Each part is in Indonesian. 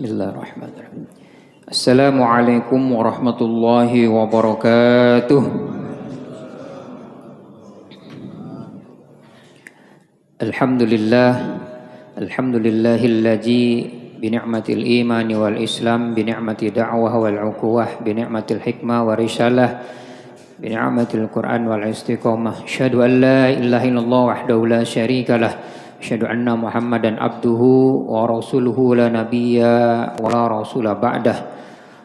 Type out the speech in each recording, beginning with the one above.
Bismillahirrahmanirrahim. Assalamualaikum warahmatullahi wabarakatuh. Alhamdulillah, alhamdulillahilladzi bini'matil imani wal islam, bini'mati da'wah wal uquwah, bini'matil hikmah wa risalah, bini'matil quran wal istiqamah. Asyhadu an la ilaha illallah wahdahu la syarikalah. Asyhadu anna Muhammadan abduhu wa rasuluhu la nabiyya wa la rasula ba'dah.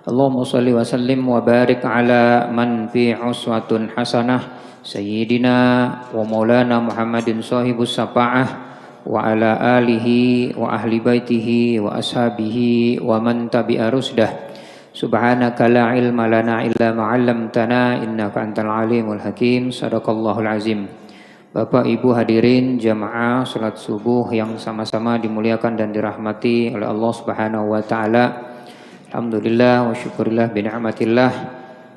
Allahumma shalli wa sallim wa barik ala man fi uswatun hasanah sayyidina wa maulana Muhammadin sahibus syafa'ah wa ala alihi wa ahli baitihi wa ashabihi wa man tabi'a rusdah. Subhanaka la ilma lana illa ma 'allamtana innaka antal alimul hakim. Shadaqallahul azim. Bapak Ibu hadirin jamaah salat subuh yang sama-sama dimuliakan dan dirahmati oleh Allah Subhanahu wa taala. Alhamdulillah wa syukurillah bi ni'matillah.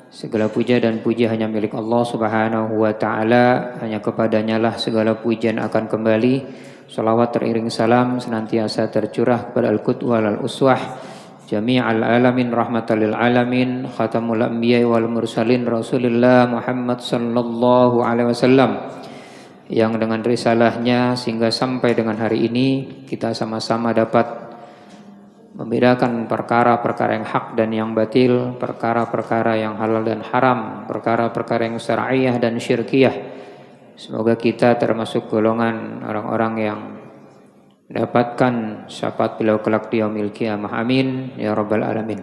Segala puja dan puji hanya milik Allah Subhanahu wa taala, hanya kepadanya lah segala pujian akan kembali. Shalawat teriring salam senantiasa tercurah kepada al-qudwah wal uswah jami'al alamin rahmatan lil alamin, khatamul anbiya wal mursalin Rasulullah Muhammad sallallahu alaihi wasallam, yang dengan risalahnya sehingga sampai dengan hari ini kita sama-sama dapat membedakan perkara-perkara yang hak dan yang batil, perkara-perkara yang halal dan haram, perkara-perkara yang syar'iyah dan syirkiyah. Semoga kita termasuk golongan orang-orang yang mendapatkan syafaat beliau kelak di yaumil qiyamah. Amin ya rabbal alamin.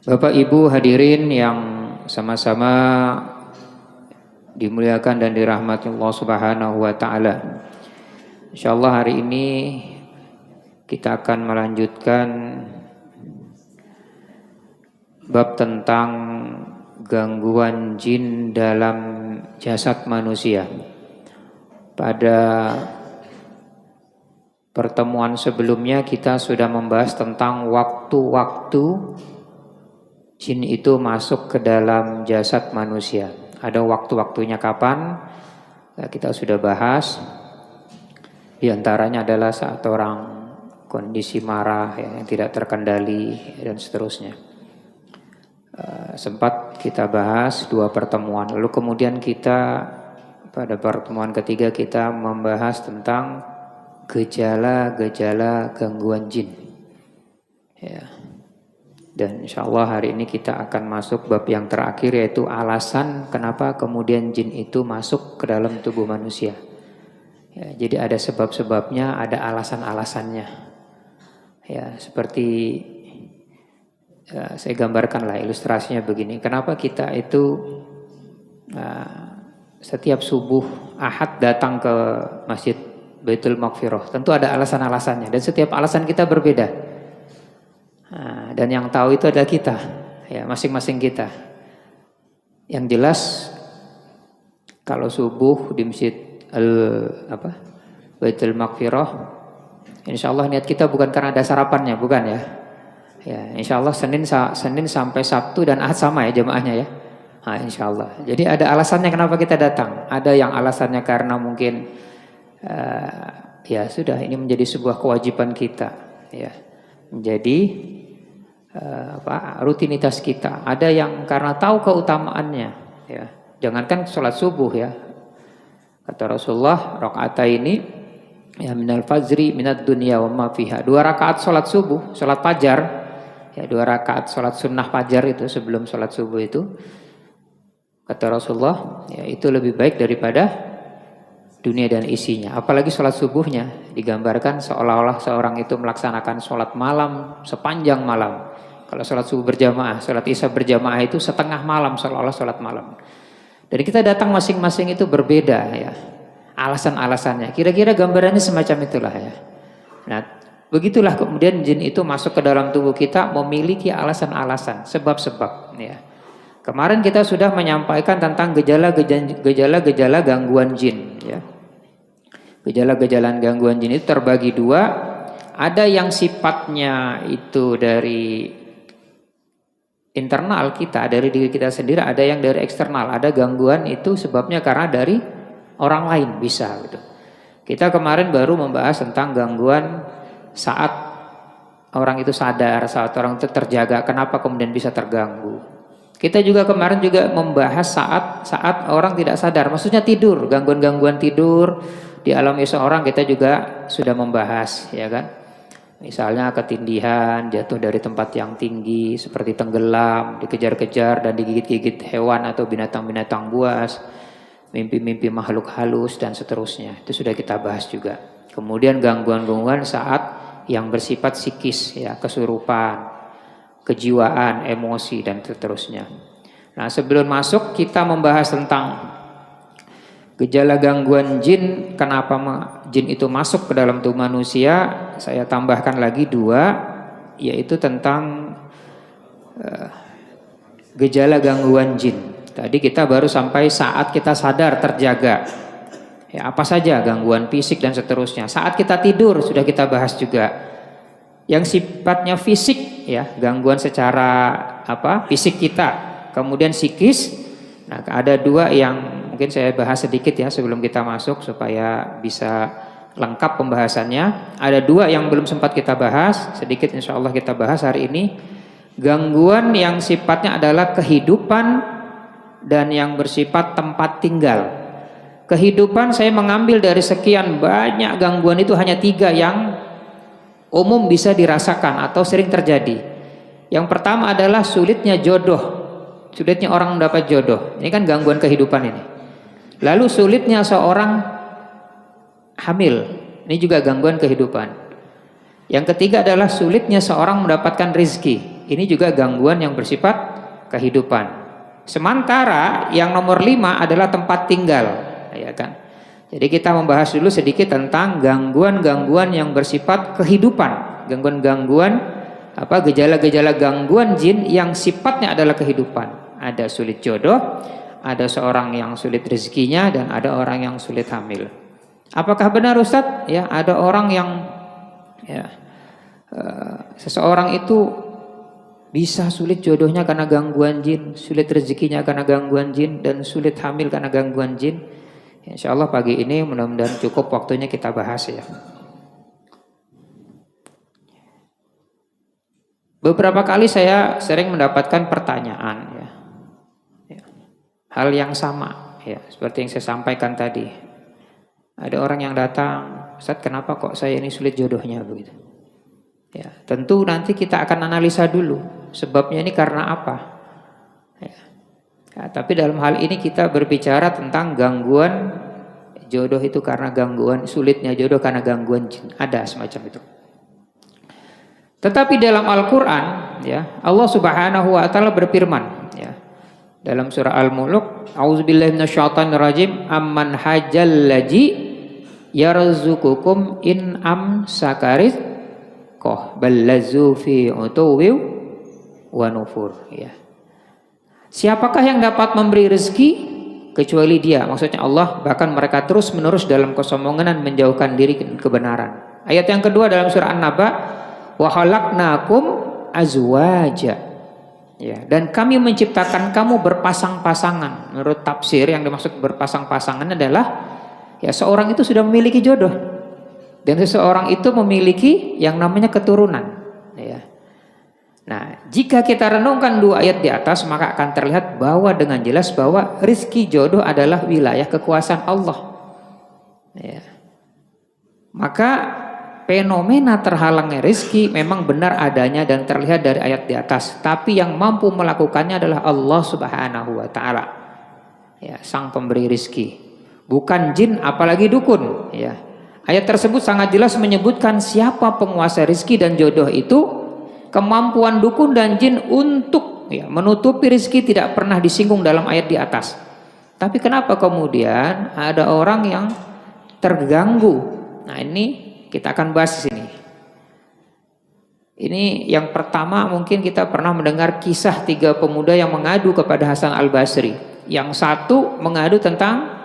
Bapak Ibu hadirin yang sama-sama dimuliakan dan dirahmati Allah Subhanahu wa taala. Insyaallah hari ini kita akan melanjutkan bab tentang gangguan jin dalam jasad manusia. Pada pertemuan sebelumnya kita sudah membahas tentang waktu-waktu jin itu masuk ke dalam jasad manusia. Ada waktu-waktunya kapan, kita sudah bahas. Di antaranya adalah saat orang kondisi marah yang tidak terkendali dan seterusnya. Sempat kita bahas 2 pertemuan. Lalu kemudian kita pada pertemuan ketiga kita membahas tentang gejala-gejala gangguan jin. Ya. Dan insya Allah hari ini kita akan masuk bab yang terakhir, yaitu alasan kenapa kemudian jin itu masuk ke dalam tubuh manusia. Ya, jadi ada sebab-sebabnya, ada alasan-alasannya. Ya, seperti saya gambarkan lah ilustrasinya begini. Kenapa kita itu setiap subuh Ahad datang ke Masjid Baitul Maqfirah? Tentu ada alasan-alasannya dan setiap alasan kita berbeda. Dan yang tahu itu adalah kita, ya, masing-masing kita. Yang jelas kalau subuh di Masjid Baitul Maqfirah, insya Allah niat kita bukan karena ada sarapannya, bukan ya. Ya, insya Allah Senin sampai Sabtu dan Ahad sama ya jemaahnya ya. Insya Allah. Jadi ada alasannya kenapa kita datang. Ada yang alasannya karena mungkin ya sudah ini menjadi sebuah kewajiban kita, ya, menjadi rutinitas kita. Ada yang karena tahu keutamaannya, ya. Jangankan sholat subuh ya, kata Rasulullah, rakaataini ya minal fajri minad dunya wa ma fiha. 2 rakaat sholat subuh, sholat fajar, ya, 2 rakaat sholat sunnah fajar itu sebelum sholat subuh itu, kata Rasulullah, ya, itu lebih baik daripada dunia dan isinya. Apalagi sholat subuhnya digambarkan seolah-olah seorang itu melaksanakan sholat malam sepanjang malam. Kalau sholat subuh berjamaah, sholat isya berjamaah itu setengah malam, seolah-olah sholat malam. Dan kita datang masing-masing itu berbeda ya, alasan-alasannya. Kira-kira gambarannya semacam itulah ya. Nah, begitulah kemudian jin itu masuk ke dalam tubuh kita memiliki alasan-alasan, sebab-sebab ya. Kemarin kita sudah menyampaikan tentang gejala-gejala gangguan jin ya. Gejala-gejala gangguan jin itu terbagi 2. Ada yang sifatnya itu dari internal kita, dari diri kita sendiri, ada yang dari eksternal. Ada gangguan itu sebabnya karena dari orang lain, bisa gitu. Kita kemarin baru membahas tentang gangguan saat orang itu sadar, saat orang itu terjaga, kenapa kemudian bisa terganggu. Kita juga kemarin juga membahas saat orang tidak sadar, maksudnya tidur, gangguan-gangguan tidur dialami seorang, kita juga sudah membahas, ya kan. Misalnya ketindihan, jatuh dari tempat yang tinggi, seperti tenggelam, dikejar-kejar dan digigit-gigit hewan atau binatang-binatang buas, mimpi-mimpi makhluk halus dan seterusnya. Itu sudah kita bahas juga. Kemudian gangguan-gangguan saat yang bersifat psikis, ya, kesurupan, kejiwaan, emosi dan seterusnya. Nah, sebelum masuk kita membahas tentang gejala gangguan jin, kenapa jin itu masuk ke dalam tubuh manusia, saya tambahkan lagi 2, yaitu tentang gejala gangguan jin. Tadi kita baru sampai saat kita sadar, terjaga. Ya, apa saja gangguan fisik dan seterusnya. Saat kita tidur sudah kita bahas juga. Yang sifatnya fisik, ya, gangguan secara fisik kita, kemudian psikis. Nah, ada 2 yang mungkin saya bahas sedikit ya sebelum kita masuk supaya bisa lengkap pembahasannya. Ada 2 yang belum sempat kita bahas, sedikit insya Allah kita bahas hari ini. Gangguan yang sifatnya adalah kehidupan dan yang bersifat tempat tinggal. Kehidupan saya mengambil dari sekian banyak gangguan itu hanya 3 yang umum bisa dirasakan atau sering terjadi. Yang pertama adalah sulitnya jodoh, sulitnya orang mendapat jodoh. Ini kan gangguan kehidupan ini. Lalu sulitnya seorang hamil, ini juga gangguan kehidupan. Yang ketiga adalah sulitnya seorang mendapatkan rezeki, ini juga gangguan yang bersifat kehidupan. Sementara yang nomor 5 adalah tempat tinggal, ya kan. Jadi kita membahas dulu sedikit tentang gangguan-gangguan yang bersifat kehidupan, gangguan-gangguan gejala-gejala gangguan jin yang sifatnya adalah kehidupan. Ada sulit jodoh, ada seorang yang sulit rezekinya, dan ada orang yang sulit hamil. Apakah benar Ustadz? Ya, ada orang yang seseorang itu bisa sulit jodohnya karena gangguan jin, sulit rezekinya karena gangguan jin, dan sulit hamil karena gangguan jin. Insya Allah pagi ini mudah-mudahan cukup waktunya kita bahas ya. Beberapa kali saya sering mendapatkan pertanyaan ya. Hal yang sama ya, seperti yang saya sampaikan tadi. Ada orang yang datang, Ustadz kenapa kok saya ini sulit jodohnya begitu. Ya, tentu nanti kita akan analisa dulu sebabnya ini karena apa. Ya. Nah, tapi dalam hal ini kita berbicara tentang gangguan jodoh itu karena gangguan, sulitnya jodoh karena gangguan jin. Ada semacam itu. Tetapi dalam Al-Quran, ya, Allah Subhanahu Wa Taala berfirman, ya, dalam surah Al-Mulk, A'udzubillahi minasyaitonirrajim, amman hajjal laji yarzuqukum in amsakarit koh ballazu fi utuwi wa nufur. Ya. Siapakah yang dapat memberi rezeki kecuali Dia? Maksudnya Allah, bahkan mereka terus menerus dalam kesombongan dan menjauhkan diri kebenaran. Ayat yang kedua dalam surah An-Naba, wa khalaqnakum azwaja. Ya, dan kami menciptakan kamu berpasang-pasangan. Menurut tafsir yang dimaksud berpasang-pasangan adalah ya seorang itu sudah memiliki jodoh dan seseorang itu memiliki yang namanya keturunan. Ya. Nah, jika kita renungkan 2 ayat di atas, maka akan terlihat bahwa dengan jelas bahwa rizki jodoh adalah wilayah kekuasaan Allah. Ya. Maka fenomena terhalangnya rizki memang benar adanya dan terlihat dari ayat di atas. Tapi yang mampu melakukannya adalah Allah Subhanahu Wa Taala. Ya, sang pemberi rizki, bukan jin apalagi dukun. Ya. Ayat tersebut sangat jelas menyebutkan siapa penguasa rizki dan jodoh itu. Kemampuan dukun dan jin untuk menutupi rezeki tidak pernah disinggung dalam ayat di atas. Tapi kenapa kemudian ada orang yang terganggu? Nah, ini kita akan bahas di sini. Ini yang pertama, mungkin kita pernah mendengar kisah 3 pemuda yang mengadu kepada Hasan Al-Basri. Yang satu mengadu tentang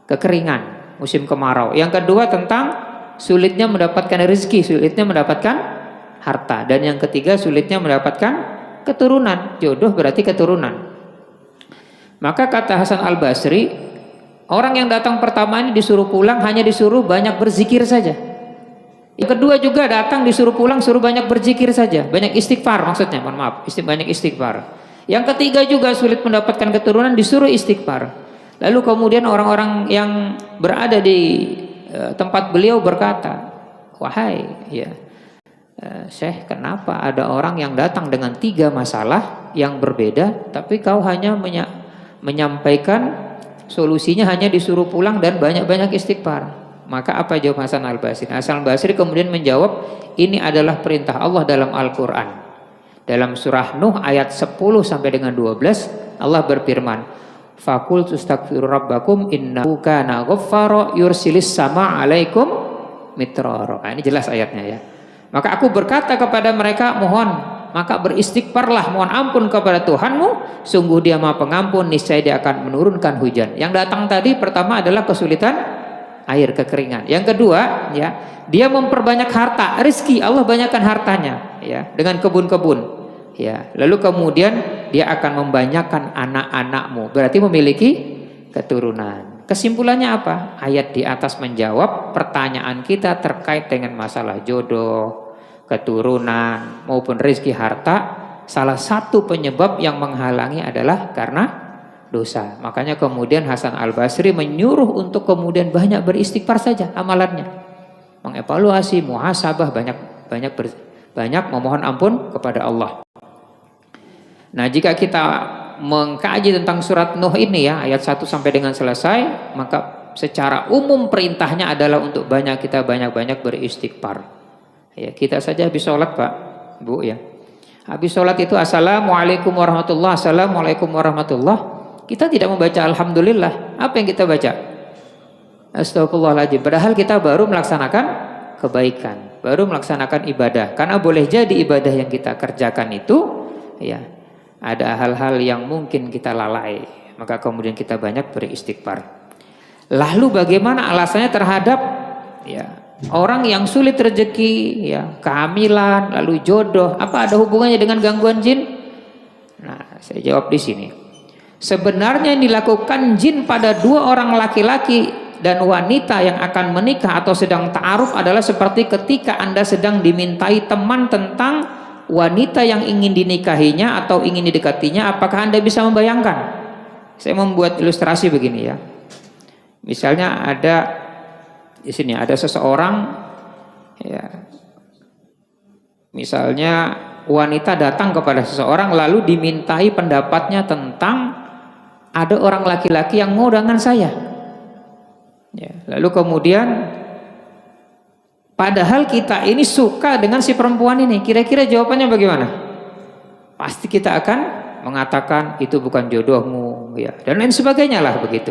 kekeringan musim kemarau. Yang kedua tentang sulitnya mendapatkan rezeki, sulitnya mendapatkan harta, dan yang ketiga sulitnya mendapatkan keturunan. Jodoh berarti keturunan. Maka kata Hasan Al-Basri, orang yang datang pertama ini disuruh pulang hanya disuruh banyak berzikir saja. Yang kedua juga datang disuruh pulang, suruh banyak berzikir saja, banyak istighfar maksudnya, mohon maaf, banyak istighfar. Yang ketiga juga sulit mendapatkan keturunan, disuruh istighfar. Lalu kemudian orang-orang yang berada di tempat beliau berkata, wahai ya Syekh, kenapa ada orang yang datang dengan 3 masalah yang berbeda, tapi kau hanya menyampaikan solusinya hanya disuruh pulang dan banyak-banyak istighfar. Maka apa jawab Hasan al-Basri? Hasan al-Basri kemudian menjawab, ini adalah perintah Allah dalam Al-Quran. Dalam surah Nuh ayat 10 sampai dengan 12, Allah berfirman, Faqultu astaghfiru rabbakum innahu kana ghaffara yursilis sama alaikum mitrara. Ini jelas ayatnya ya. Maka aku berkata kepada mereka, maka beristighfarlah, mohon ampun kepada Tuhanmu, sungguh Dia Maha Pengampun, niscaya Dia akan menurunkan hujan. Yang datang tadi pertama adalah kesulitan air, kekeringan. Yang kedua, ya, dia memperbanyak harta, rezeki, Allah banyakkan hartanya, ya, dengan kebun-kebun, ya. Lalu kemudian dia akan membanyakkan anak-anakmu, berarti memiliki keturunan. Kesimpulannya apa? Ayat di atas menjawab pertanyaan kita terkait dengan masalah jodoh, keturunan maupun rezeki harta. Salah satu penyebab yang menghalangi adalah karena dosa. Makanya kemudian Hasan al-Basri menyuruh untuk kemudian banyak beristighfar saja amalannya, mengevaluasi, muhasabah, banyak memohon ampun kepada Allah. Nah, jika kita mengkaji tentang surat Nuh ini ya, ayat 1 sampai dengan selesai, maka secara umum perintahnya adalah untuk kita banyak-banyak beristighfar. Ya, kita saja habis sholat Pak, Bu ya. Habis sholat itu assalamualaikum warahmatullah, assalamualaikum warahmatullah. Kita tidak membaca alhamdulillah. Apa yang kita baca? Astagfirullahaladzim. Padahal kita baru melaksanakan kebaikan, baru melaksanakan ibadah. Karena boleh jadi ibadah yang kita kerjakan itu, ya, ada hal-hal yang mungkin kita lalai. Maka kemudian kita banyak beristighfar. Lalu bagaimana alasannya terhadap ya orang yang sulit rezeki, ya, kehamilan, lalu jodoh? Apa ada hubungannya dengan gangguan jin? Nah, saya jawab di sini. Sebenarnya yang dilakukan jin pada 2 orang laki-laki dan wanita yang akan menikah atau sedang ta'aruf adalah seperti ketika Anda sedang dimintai teman tentang wanita yang ingin dinikahinya atau ingin didekatinya. Apakah Anda bisa membayangkan? Saya membuat ilustrasi begini ya. Misalnya ada di sini ada seseorang ya, misalnya wanita datang kepada seseorang lalu dimintai pendapatnya tentang ada orang laki-laki yang mau dengan saya, ya, lalu kemudian padahal kita ini suka dengan si perempuan ini, kira-kira jawabannya bagaimana? Pasti kita akan mengatakan itu bukan jodohmu, ya, dan lain sebagainya lah begitu,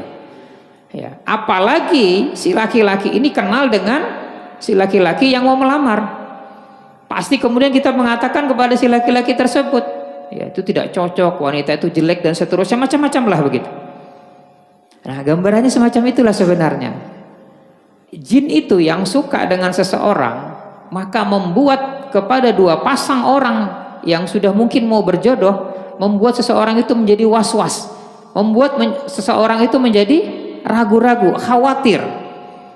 ya. Apalagi si laki-laki ini kenal dengan si laki-laki yang mau melamar, pasti kemudian kita mengatakan kepada si laki-laki tersebut, ya, itu tidak cocok, wanita itu jelek dan seterusnya, macam-macam lah begitu. Nah, gambarannya semacam itulah sebenarnya. Jin itu yang suka dengan seseorang, maka membuat kepada 2 pasang orang yang sudah mungkin mau berjodoh, membuat seseorang itu menjadi was-was, membuat seseorang itu menjadi ragu-ragu, khawatir.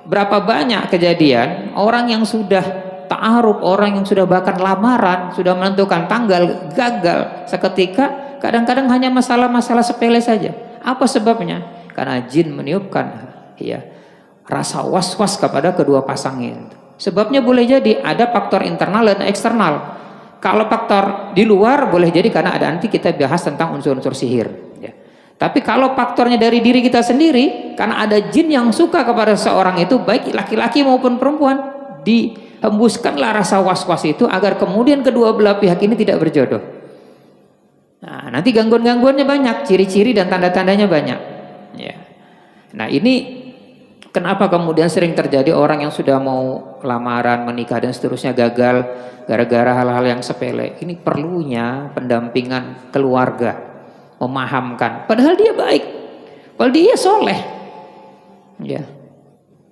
Berapa banyak kejadian orang yang sudah ta'aruf, orang yang sudah bahkan lamaran, sudah menentukan tanggal, gagal seketika. Kadang-kadang hanya masalah-masalah sepele saja. Apa sebabnya? Karena jin meniupkan, ya, rasa was-was kepada kedua pasangnya. Sebabnya boleh jadi ada faktor internal dan eksternal. Kalau faktor di luar boleh jadi karena ada, nanti kita bahas tentang unsur-unsur sihir, ya. Tapi kalau faktornya dari diri kita sendiri, karena ada jin yang suka kepada seorang itu, baik laki-laki maupun perempuan, hembuskanlah rasa was-was itu agar kemudian kedua belah pihak ini tidak berjodoh. Nah, nanti gangguan-gangguannya banyak, ciri-ciri dan tanda-tandanya banyak, ya. Nah, ini kenapa kemudian sering terjadi orang yang sudah mau lamaran, menikah dan seterusnya gagal gara-gara hal-hal yang sepele. Ini perlunya pendampingan keluarga, memahamkan. Padahal dia baik, padahal dia soleh, ya.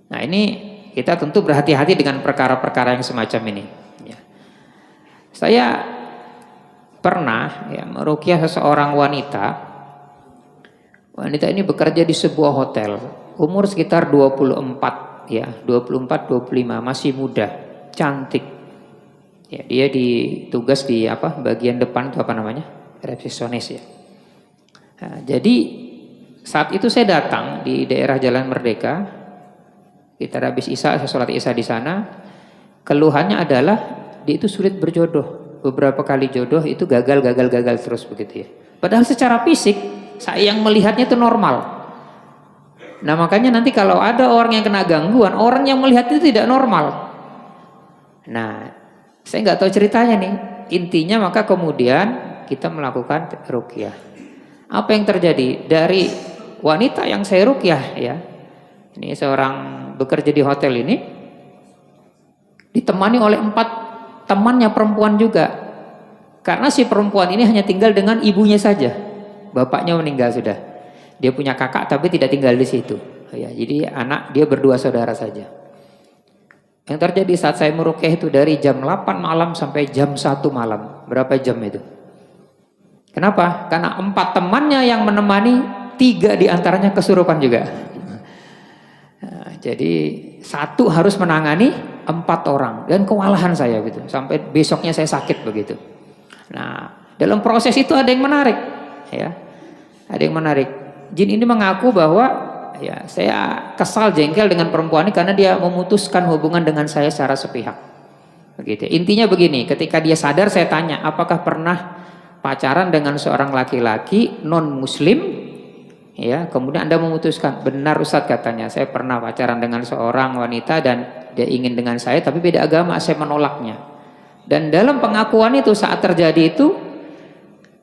Nah, ini kita tentu berhati-hati dengan perkara-perkara yang semacam ini, ya. Saya pernah ya meruqyah seseorang wanita. Wanita ini bekerja di sebuah hotel, umur sekitar 24 ya, 24-25, masih muda, cantik. Ya, dia ditugas di bagian depan itu apa namanya? Resepsionis ya. Nah, jadi saat itu saya datang di daerah Jalan Merdeka. Kita habis Isya, saya sholat Isya di sana. Keluhannya adalah dia itu sulit berjodoh. Beberapa kali jodoh itu gagal terus begitu ya. Padahal secara fisik saya yang melihatnya itu normal. Nah makanya nanti kalau ada orang yang kena gangguan, orang yang melihat itu tidak normal. Nah saya nggak tahu ceritanya nih. Intinya maka kemudian kita melakukan ruqyah. Apa yang terjadi dari wanita yang saya ruqyah ya? Ini seorang bekerja di hotel ini ditemani oleh 4 temannya perempuan juga. Karena si perempuan ini hanya tinggal dengan ibunya saja. Bapaknya meninggal sudah. Dia punya kakak tapi tidak tinggal di situ. Ya, jadi dia berdua saudara saja. Yang terjadi saat saya meruqyah itu dari jam 8 malam sampai jam 1 malam. Berapa jam itu? Kenapa? Karena 4 temannya yang menemani, 3 diantaranya kesurupan juga. Nah, jadi satu harus menangani 4 orang. Dan kewalahan saya gitu. Sampai besoknya saya sakit begitu. Nah, dalam proses itu ada yang menarik. Ya, ada yang menarik. Jin ini mengaku bahwa ya saya kesal jengkel dengan perempuan ini karena dia memutuskan hubungan dengan saya secara sepihak. Begitu. Intinya begini, ketika dia sadar saya tanya, apakah pernah pacaran dengan seorang laki-laki non muslim? Ya, kemudian Anda memutuskan, benar Ustadz katanya, saya pernah pacaran dengan seorang wanita dan dia ingin dengan saya tapi beda agama, saya menolaknya. Dan dalam pengakuan itu saat terjadi itu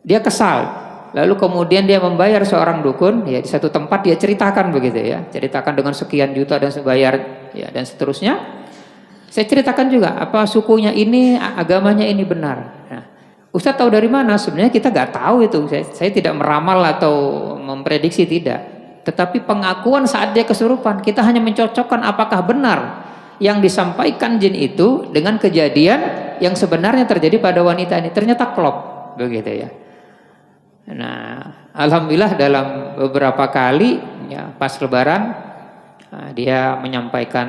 dia kesal. Lalu kemudian dia membayar seorang dukun ya di satu tempat, dia ceritakan begitu ya, ceritakan dengan sekian juta dan sebayar ya dan seterusnya. Saya ceritakan juga apa sukunya ini, agamanya ini benar. Nah, Ustadz tahu dari mana? Sebenarnya kita nggak tahu itu. Saya tidak meramal atau memprediksi, tidak. Tetapi pengakuan saat dia kesurupan, kita hanya mencocokkan apakah benar yang disampaikan jin itu dengan kejadian yang sebenarnya terjadi pada wanita ini. Ternyata klop begitu ya. Nah, alhamdulillah dalam beberapa kali ya pas lebaran dia menyampaikan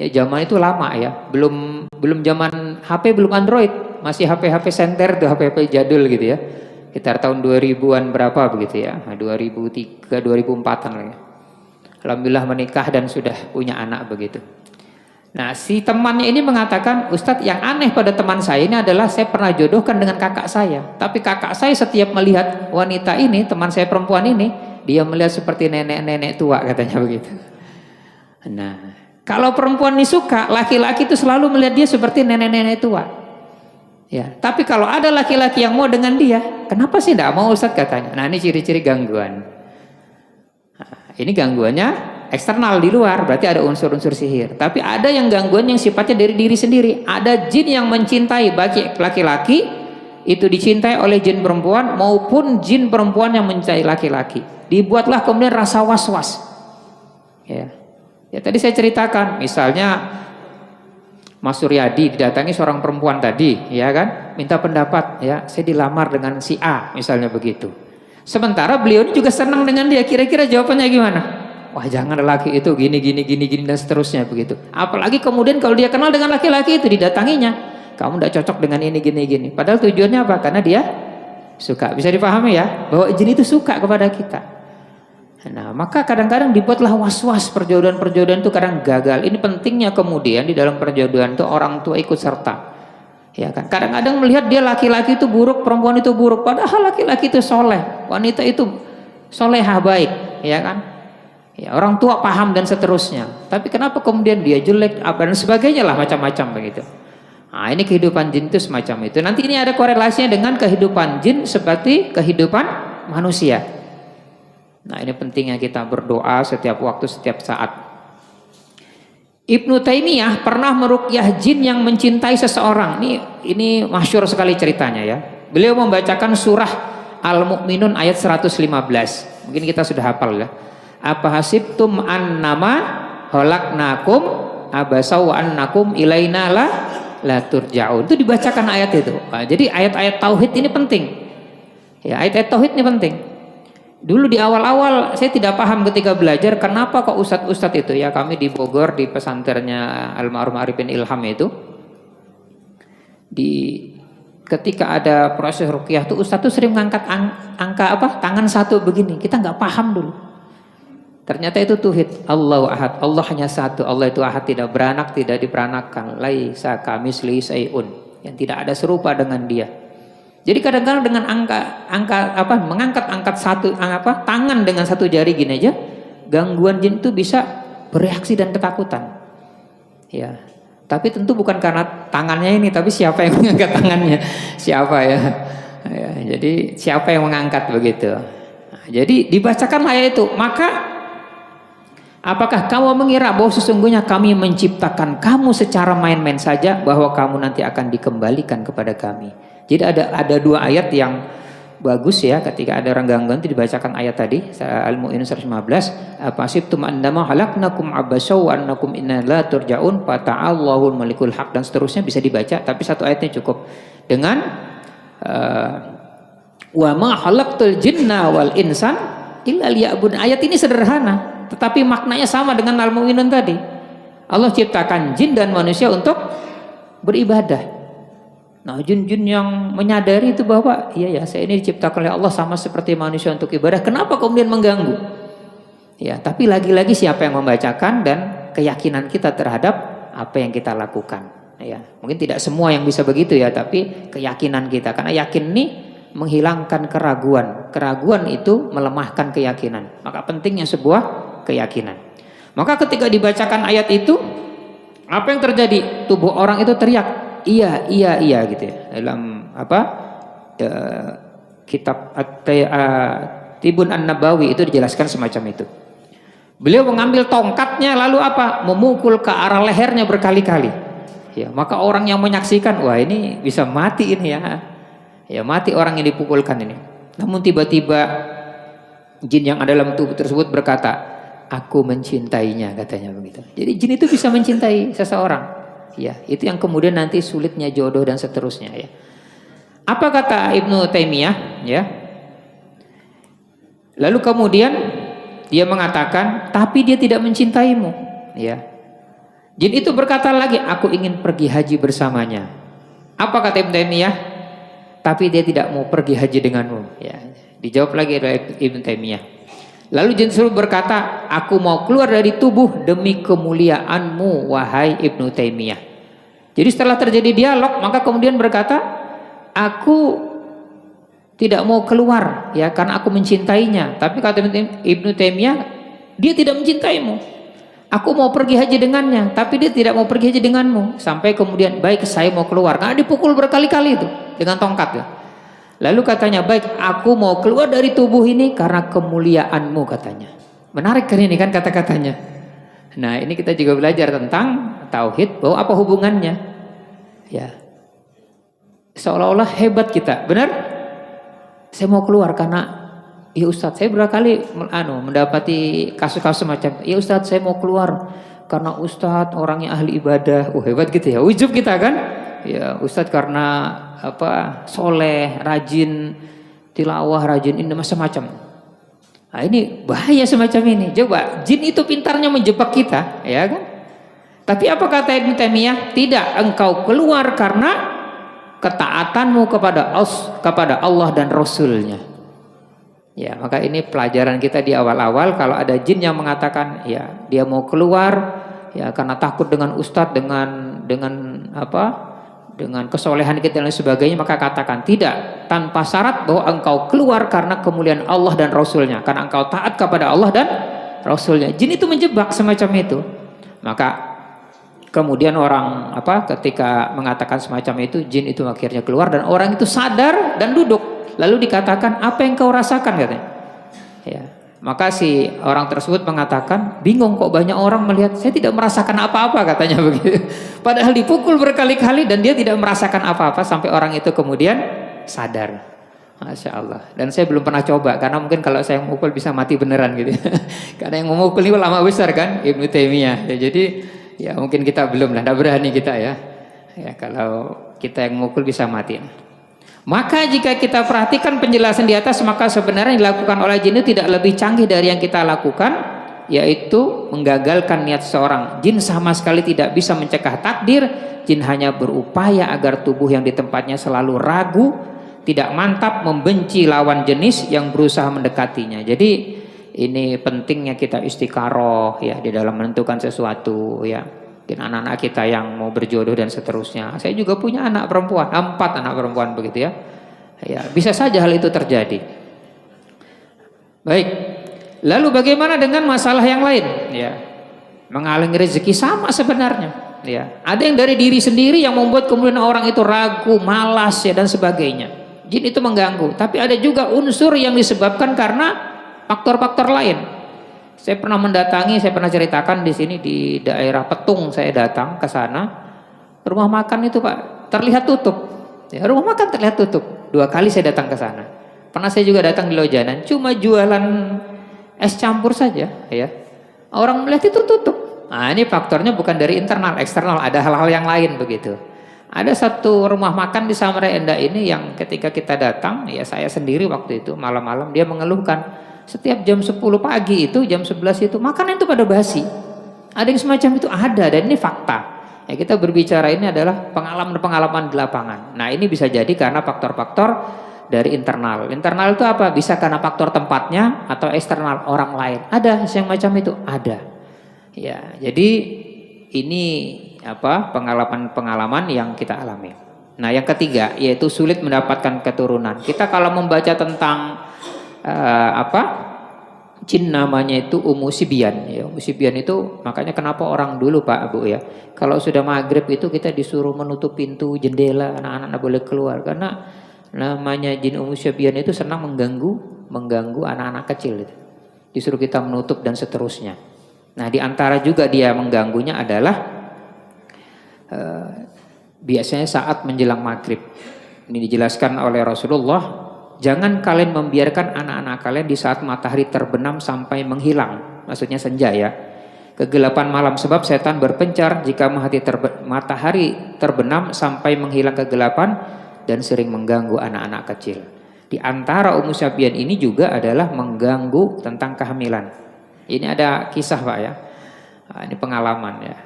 ya zaman itu lama ya, belum zaman HP, belum Android, masih HP senter tuh, HP jadul gitu ya. Sekitar tahun 2000-an berapa begitu ya. 2003, 2004-an lah ya. Alhamdulillah menikah dan sudah punya anak begitu. Nah, si temannya ini mengatakan, Ustadz yang aneh pada teman saya ini adalah saya pernah jodohkan dengan kakak saya. Tapi kakak saya setiap melihat wanita ini, teman saya perempuan ini, dia melihat seperti nenek-nenek tua katanya begitu. Nah, kalau perempuan ini suka, laki-laki itu selalu melihat dia seperti nenek-nenek tua. Ya, tapi kalau ada laki-laki yang mau dengan dia, kenapa sih tidak mau Ustadz katanya. Nah, ini ciri-ciri gangguan. Nah, ini gangguannya eksternal di luar, berarti ada unsur-unsur sihir. Tapi ada yang gangguan yang sifatnya dari diri sendiri. Ada jin yang mencintai bagi laki-laki, itu dicintai oleh jin perempuan, maupun jin perempuan yang mencintai laki-laki. Dibuatlah kemudian rasa was-was. Ya tadi saya ceritakan, misalnya Mas Suryadi didatangi seorang perempuan tadi, ya kan, minta pendapat, ya saya dilamar dengan si A, misalnya begitu. Sementara beliau ini juga senang dengan dia, kira-kira jawabannya gimana? Wah jangan lelaki itu gini dan seterusnya begitu. Apalagi kemudian kalau dia kenal dengan laki-laki itu didatanginya, kamu tidak cocok dengan ini gini. Padahal tujuannya apa? Karena dia suka. Bisa dipahami ya bahwa jin itu suka kepada kita. Nah maka kadang-kadang dibuatlah was-was, perjodohan itu kadang gagal. Ini pentingnya kemudian di dalam perjodohan itu orang tua ikut serta. Ya kan? Kadang-kadang melihat dia laki-laki itu buruk, perempuan itu buruk. Padahal laki-laki itu soleh, wanita itu solehah baik, ya kan? Ya, orang tua paham dan seterusnya. Tapi kenapa kemudian dia jelek apa dan sebagainya lah macam-macam begitu. Nah, ini kehidupan jin itu semacam itu. Nanti ini ada korelasinya dengan kehidupan jin seperti kehidupan manusia. Nah, ini pentingnya kita berdoa setiap waktu, setiap saat. Ibnu Taimiyah pernah meruqyah jin yang mencintai seseorang. Ini masyhur sekali ceritanya ya. Beliau membacakan surah Al-Mu'minun ayat 115. Mungkin kita sudah hafal ya. Apa hasibtum annama khalaqnakum abasau annakum ilaina la turja'un. Itu dibacakan ayat itu. Nah, jadi ayat-ayat tauhid ini penting. Ya, ayat-ayat tauhid ini penting. Dulu di awal-awal saya tidak paham ketika belajar kenapa kok ustadz-ustadz itu ya, kami di Bogor di pesantrennya Al-Ma'ruf Arifin Ilham itu Ketika ada proses ruqyah tuh Ustadz tuh sering mengangkat angka tangan satu begini, kita nggak paham dulu. Ternyata itu tauhid. Allahu ahad, Allah hanya satu. Allah itu ahad, tidak beranak, tidak diperanakan. Laisa kamitslihi syai'un, yang tidak ada serupa dengan dia. Jadi kadang-kadang dengan mengangkat tangan dengan satu jari gini aja, gangguan jin itu bisa bereaksi dan ketakutan. Ya. Tapi tentu bukan karena tangannya ini, tapi siapa yang mengangkat tangannya? Siapa ya? Jadi siapa yang mengangkat begitu? Nah, jadi dibacakanlah ayat itu. Maka apakah kamu mengira bahwa sesungguhnya kami menciptakan kamu secara main-main saja, bahwa kamu nanti akan dikembalikan kepada kami? Jadi ada dua ayat yang bagus ya, ketika ada orang gangguan itu dibacakan ayat tadi Al-Mu'minun 115, afasibtum annama khalaqnakum abasaw wa annakum inna la turja'un fata'allahul malikul haq, dan seterusnya bisa dibaca, tapi satu ayatnya cukup dengan wa ma khalaqtul jinna wal insan illa liya'budun. Ayat ini sederhana tetapi maknanya sama dengan Al-Mu'minun tadi. Allah ciptakan jin dan manusia untuk beribadah. Nah, jin-jin yang menyadari itu bahwa iya ya, saya ini diciptakan oleh Allah sama seperti manusia untuk ibadah. Kenapa kemudian mengganggu? Ya, tapi lagi-lagi siapa yang membacakan dan keyakinan kita terhadap apa yang kita lakukan. Ya, mungkin tidak semua yang bisa begitu ya, tapi keyakinan kita. Karena yakin ini menghilangkan keraguan. Keraguan itu melemahkan keyakinan. Maka pentingnya sebuah keyakinan. Maka ketika dibacakan ayat itu, apa yang terjadi? Tubuh orang itu teriak. Iya gitu ya. Dalam kitab Tibun An-Nabawi itu dijelaskan semacam itu. Beliau mengambil tongkatnya lalu memukul ke arah lehernya berkali-kali. Ya, maka orang yang menyaksikan, wah ini bisa mati ini ya. Ya, mati orang yang dipukulkan ini. Namun tiba-tiba jin yang ada dalam tubuh tersebut berkata, aku mencintainya, katanya begitu. Jadi jin itu bisa mencintai seseorang. Ya, itu yang kemudian nanti sulitnya jodoh dan seterusnya ya. Apa kata Ibnu Taimiyah ya? Lalu kemudian dia mengatakan, tapi dia tidak mencintaimu ya. Jin itu berkata lagi, aku ingin pergi haji bersamanya. Apa kata Ibnu Taimiyah? Tapi dia tidak mau pergi haji denganmu ya. Dijawab lagi oleh Ibnu Taimiyah. Lalu jin tersebut berkata, aku mau keluar dari tubuh demi kemuliaanmu wahai Ibnu Taimiyah. Jadi setelah terjadi dialog, maka kemudian berkata, aku tidak mau keluar ya karena aku mencintainya. Tapi kata Ibnu Taimiyah, dia tidak mencintaimu. Aku mau pergi haji dengannya, tapi dia tidak mau pergi haji denganmu. Sampai kemudian, baik saya mau keluar. Karena dipukul berkali-kali itu dengan tongkat ya. Lalu katanya, baik aku mau keluar dari tubuh ini karena kemuliaanmu, katanya. Menarik kan ini kan kata-katanya. Nah, ini kita juga belajar tentang tauhid, bahwa apa hubungannya? Ya. Seolah-olah hebat kita. Benar? Saya mau keluar karena ya Ustadz, saya berkali mendapati kasus-kasus semacam, ya Ustadz saya mau keluar karena Ustadz orangnya ahli ibadah. Hebat gitu ya. Ujub kita kan? Ya Ustadz karena soleh, rajin tilawah, rajin ini macam-macam. Nah, ini bahaya semacam ini. Coba jin itu pintarnya menjebak kita, ya kan? Tapi apa kata Ibnu Taimiyah? Tidak, engkau keluar karena ketaatanmu kepada Allah dan Rasulnya. Ya, maka ini pelajaran kita di awal-awal. Kalau ada jin yang mengatakan, ya dia mau keluar, ya karena takut dengan ustadz, dengan kesolehan kita dan lain sebagainya, maka katakan tidak, tanpa syarat bahwa engkau keluar karena kemuliaan Allah dan Rasulnya, karena engkau taat kepada Allah dan Rasulnya. Jin itu menjebak semacam itu. Maka kemudian orang ketika mengatakan semacam itu, jin itu akhirnya keluar dan orang itu sadar dan duduk. Lalu dikatakan, apa yang kau rasakan, katanya. Ya. Maka si orang tersebut mengatakan, bingung kok banyak orang melihat, saya tidak merasakan apa-apa, katanya begitu. Padahal dipukul berkali-kali dan dia tidak merasakan apa-apa sampai orang itu kemudian sadar. Masya Allah. Dan saya belum pernah coba karena mungkin kalau saya memukul bisa mati beneran gitu. Karena yang memukul ini ulama besar kan, Ibnu Taimiyah. Ya, jadi ya mungkin kita belum lah, tidak berani kita ya. Ya kalau kita yang memukul bisa mati. Maka jika kita perhatikan penjelasan di atas, maka sebenarnya yang dilakukan oleh jin itu tidak lebih canggih dari yang kita lakukan, yaitu menggagalkan niat seorang. Jin sama sekali tidak bisa mencegah takdir. Jin hanya berupaya agar tubuh yang di tempatnya selalu ragu, tidak mantap, membenci lawan jenis yang berusaha mendekatinya. Jadi ini pentingnya kita istiqaroh ya di dalam menentukan sesuatu ya. Mungkin anak-anak kita yang mau berjodoh dan seterusnya. Saya juga punya anak perempuan, 4 anak perempuan begitu ya. Ya, bisa saja hal itu terjadi. Baik. Lalu bagaimana dengan masalah yang lain? Ya, menghalangi rezeki sama sebenarnya. Ya, ada yang dari diri sendiri yang membuat kemudian orang itu ragu, malas ya dan sebagainya. Jin itu mengganggu. Tapi ada juga unsur yang disebabkan karena faktor-faktor lain. Saya pernah mendatangi, saya pernah ceritakan di sini di daerah Petung, saya datang ke sana. Rumah makan itu Pak terlihat tutup. Ya, rumah makan terlihat tutup. 2 kali saya datang ke sana. Pernah saya juga datang di Lojanan, cuma jualan es campur saja ya. Orang melihat itu tutup. Nah, ini faktornya bukan dari internal, eksternal, ada hal-hal yang lain begitu. Ada satu rumah makan di Samarinda ini yang ketika kita datang, ya saya sendiri waktu itu malam-malam dia mengeluhkan setiap jam 10 pagi itu, jam 11 itu makanan itu pada basi. Ada yang semacam itu ada dan ini fakta. Ya, kita berbicara ini adalah pengalaman-pengalaman di lapangan. Nah, ini bisa jadi karena faktor-faktor dari internal. Internal itu apa? Bisa karena faktor tempatnya atau eksternal orang lain. Ada yang macam itu, ada. Ya, jadi ini apa? Pengalaman-pengalaman yang kita alami. Nah, yang ketiga yaitu sulit mendapatkan keturunan. Kita kalau membaca tentang jin namanya itu Umusibian ya. Umusibian itu makanya kenapa orang dulu Pak Bu ya, kalau sudah maghrib itu kita disuruh menutup pintu jendela, anak-anak tidak boleh keluar karena namanya jin Umusibian itu senang mengganggu anak-anak kecil itu. Disuruh kita menutup dan seterusnya. Nah, di antara juga dia mengganggunya adalah biasanya saat menjelang maghrib. Ini dijelaskan oleh Rasulullah, jangan kalian membiarkan anak-anak kalian di saat matahari terbenam sampai menghilang. Maksudnya senja ya. Kegelapan malam, sebab setan berpencar jika matahari terbenam sampai menghilang kegelapan dan sering mengganggu anak-anak kecil. Di antara Umusibian ini juga adalah mengganggu tentang kehamilan. Ini ada kisah Pak ya. Nah, ini pengalaman ya.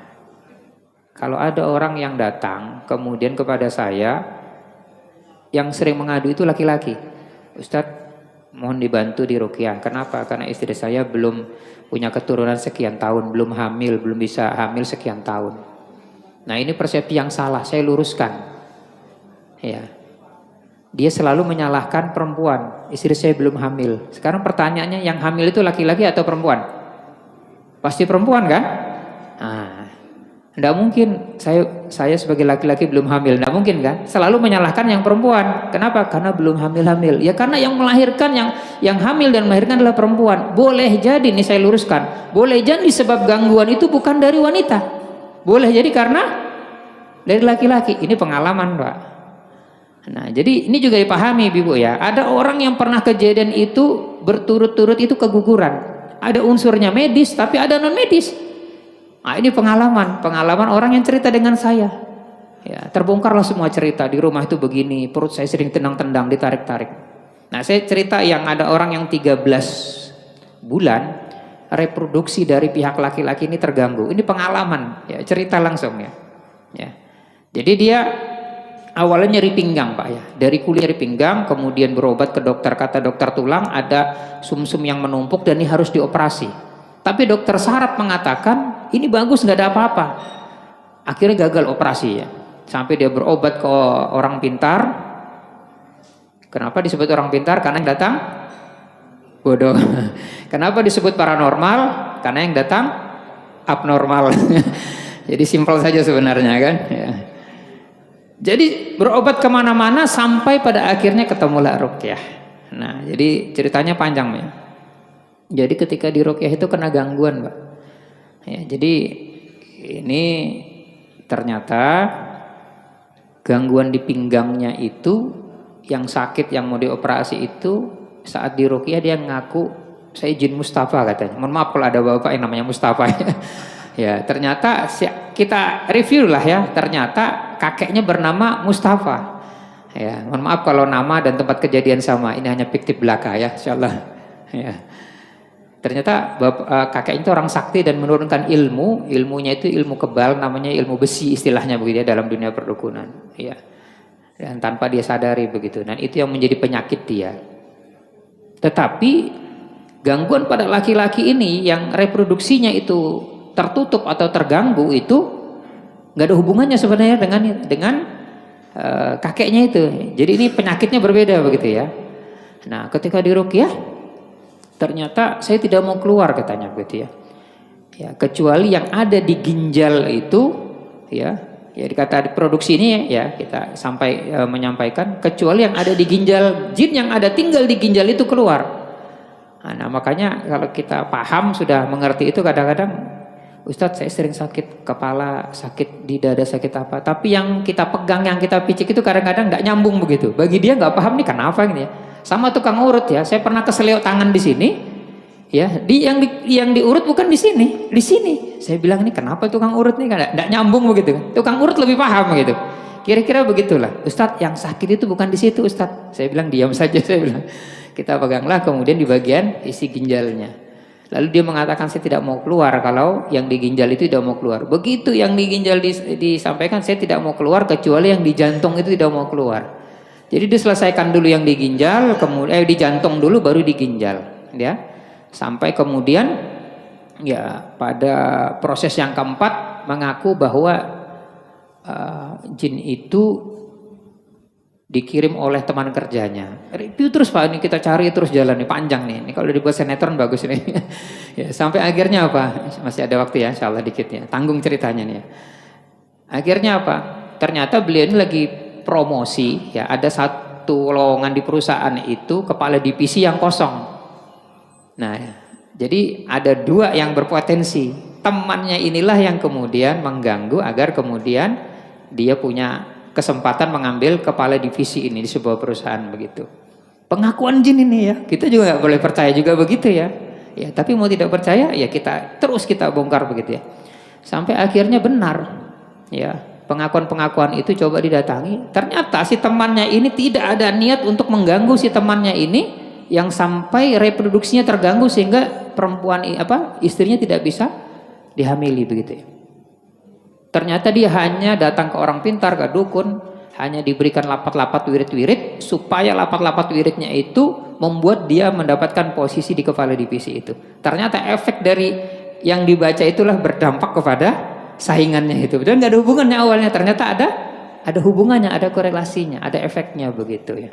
Kalau ada orang yang datang kemudian kepada saya yang sering mengadu itu laki-laki. Ustadz, mohon dibantu di ruqyah. Kenapa? Karena istri saya belum punya keturunan sekian tahun, belum hamil, belum bisa hamil sekian tahun. Nah, ini persepsi yang salah, saya luruskan. Ya. Dia selalu menyalahkan perempuan. Istri saya belum hamil. Sekarang pertanyaannya, yang hamil itu laki-laki atau perempuan? Pasti perempuan kan? Nah, tidak mungkin saya sebagai laki-laki belum hamil, tidak mungkin kan? Selalu menyalahkan yang perempuan. Kenapa? Karena belum hamil-hamil. Ya karena yang melahirkan, yang hamil dan melahirkan adalah perempuan. Boleh jadi, ini saya luruskan, boleh jadi sebab gangguan itu bukan dari wanita. Boleh jadi karena dari laki-laki. Ini pengalaman Pak. Nah, jadi ini juga dipahami Ibu ya. Ada orang yang pernah kejadian itu berturut-turut itu keguguran. Ada unsurnya medis, tapi ada non medis. Nah, ini pengalaman orang yang cerita dengan saya. Ya, terbongkarlah semua cerita, di rumah itu begini, perut saya sering tendang-tendang, ditarik-tarik. Nah, saya cerita yang ada orang yang 13 bulan reproduksi dari pihak laki-laki ini terganggu. Ini pengalaman, ya, cerita langsung ya. Ya. Jadi dia awalnya nyeri pinggang Pak ya, dari kulit nyeri pinggang, kemudian berobat ke dokter, kata dokter tulang ada sumsum yang menumpuk dan ini harus dioperasi. Tapi dokter saraf mengatakan ini bagus, nggak ada apa-apa. Akhirnya gagal operasi ya, sampai dia berobat ke orang pintar. Kenapa disebut orang pintar? Karena yang datang bodoh. Kenapa disebut paranormal? Karena yang datang abnormal. Jadi simpel saja sebenarnya kan ya. Jadi berobat kemana-mana sampai pada akhirnya ketemulah ruqyah. Nah, jadi ceritanya panjang ya. Jadi ketika di ruqyah itu kena gangguan Pak. Ya, jadi ini ternyata gangguan di pinggangnya itu yang sakit, yang mau dioperasi itu saat di ruqyah dia ngaku saya jin Mustafa katanya. Mohon maaf kalau ada bapak yang namanya Mustafa ya. Ya, ternyata kita review lah ya, ternyata kakeknya bernama Mustafa. Ya, mohon maaf kalau nama dan tempat kejadian sama, ini hanya fiktif belaka ya, insyaallah. Ya. Ternyata kakeknya itu orang sakti dan menurunkan ilmu. Ilmunya itu ilmu kebal, namanya ilmu besi istilahnya begitu ya dalam dunia perdukunan. Ya. Dan tanpa dia sadari begitu. Dan itu yang menjadi penyakit dia. Tetapi gangguan pada laki-laki ini yang reproduksinya itu tertutup atau terganggu itu nggak ada hubungannya sebenarnya dengan kakeknya itu. Jadi ini penyakitnya berbeda begitu ya. Nah, ketika diruqyah ternyata saya tidak mau keluar katanya begitu ya. Ya, kecuali yang ada di ginjal itu ya dikata produksi ini ya kita sampai menyampaikan kecuali yang ada di ginjal, jin yang ada tinggal di ginjal itu keluar. Nah, makanya kalau kita paham sudah mengerti itu kadang-kadang Ustadz saya sering sakit kepala, sakit di dada, sakit apa. Tapi yang kita pegang, yang kita picik itu kadang-kadang nggak nyambung begitu. Bagi dia nggak paham nih kenapa ini ya. Sama tukang urut ya, saya pernah keselio tangan di sini, ya, yang diurut bukan di sini, di sini. Saya bilang ini kenapa tukang urut nih, nggak nyambung begitu. Tukang urut lebih paham gitu. Kira-kira begitulah. Ustadz yang sakit itu bukan di situ Ustadz. Saya bilang diam saja, saya bilang. Kita peganglah kemudian di bagian isi ginjalnya. Lalu dia mengatakan saya tidak mau keluar kalau yang di ginjal itu tidak mau keluar. Begitu yang di ginjal disampaikan saya tidak mau keluar kecuali yang di jantung itu tidak mau keluar. Jadi diselesaikan dulu yang di ginjal, kemudian di jantung dulu baru di ginjal, ya. Sampai kemudian ya pada proses yang keempat mengaku bahwa jin itu dikirim oleh teman kerjanya. Review terus Pak, ini kita cari terus jalan nih panjang nih. Ini kalau dibuat sinetron bagus nih. Ya, sampai akhirnya apa? Masih ada waktu ya, insyaallah dikitnya. Tanggung ceritanya nih ya. Akhirnya apa? Ternyata beliau ini lagi promosi ya, ada satu lowongan di perusahaan itu kepala divisi yang kosong. Nah, jadi ada dua yang berpotensi. Temannya inilah yang kemudian mengganggu agar kemudian dia punya kesempatan mengambil kepala divisi ini di sebuah perusahaan begitu. Pengakuan jin ini ya, kita juga nggak boleh percaya juga begitu ya. Ya, tapi mau tidak percaya ya kita bongkar begitu ya. Sampai akhirnya benar ya. Pengakuan-pengakuan itu coba didatangi. Ternyata si temannya ini tidak ada niat untuk mengganggu si temannya ini yang sampai reproduksinya terganggu sehingga perempuan istrinya tidak bisa dihamili begitu ya. Ternyata dia hanya datang ke orang pintar, ke dukun, hanya diberikan lapat-lapat wirid-wirid supaya lapat-lapat wiridnya itu membuat dia mendapatkan posisi di kepala divisi itu. Ternyata efek dari yang dibaca itulah berdampak kepada saingannya itu. Dan nggak ada hubungannya awalnya, ternyata ada hubungannya, ada korelasinya, ada efeknya begitu ya.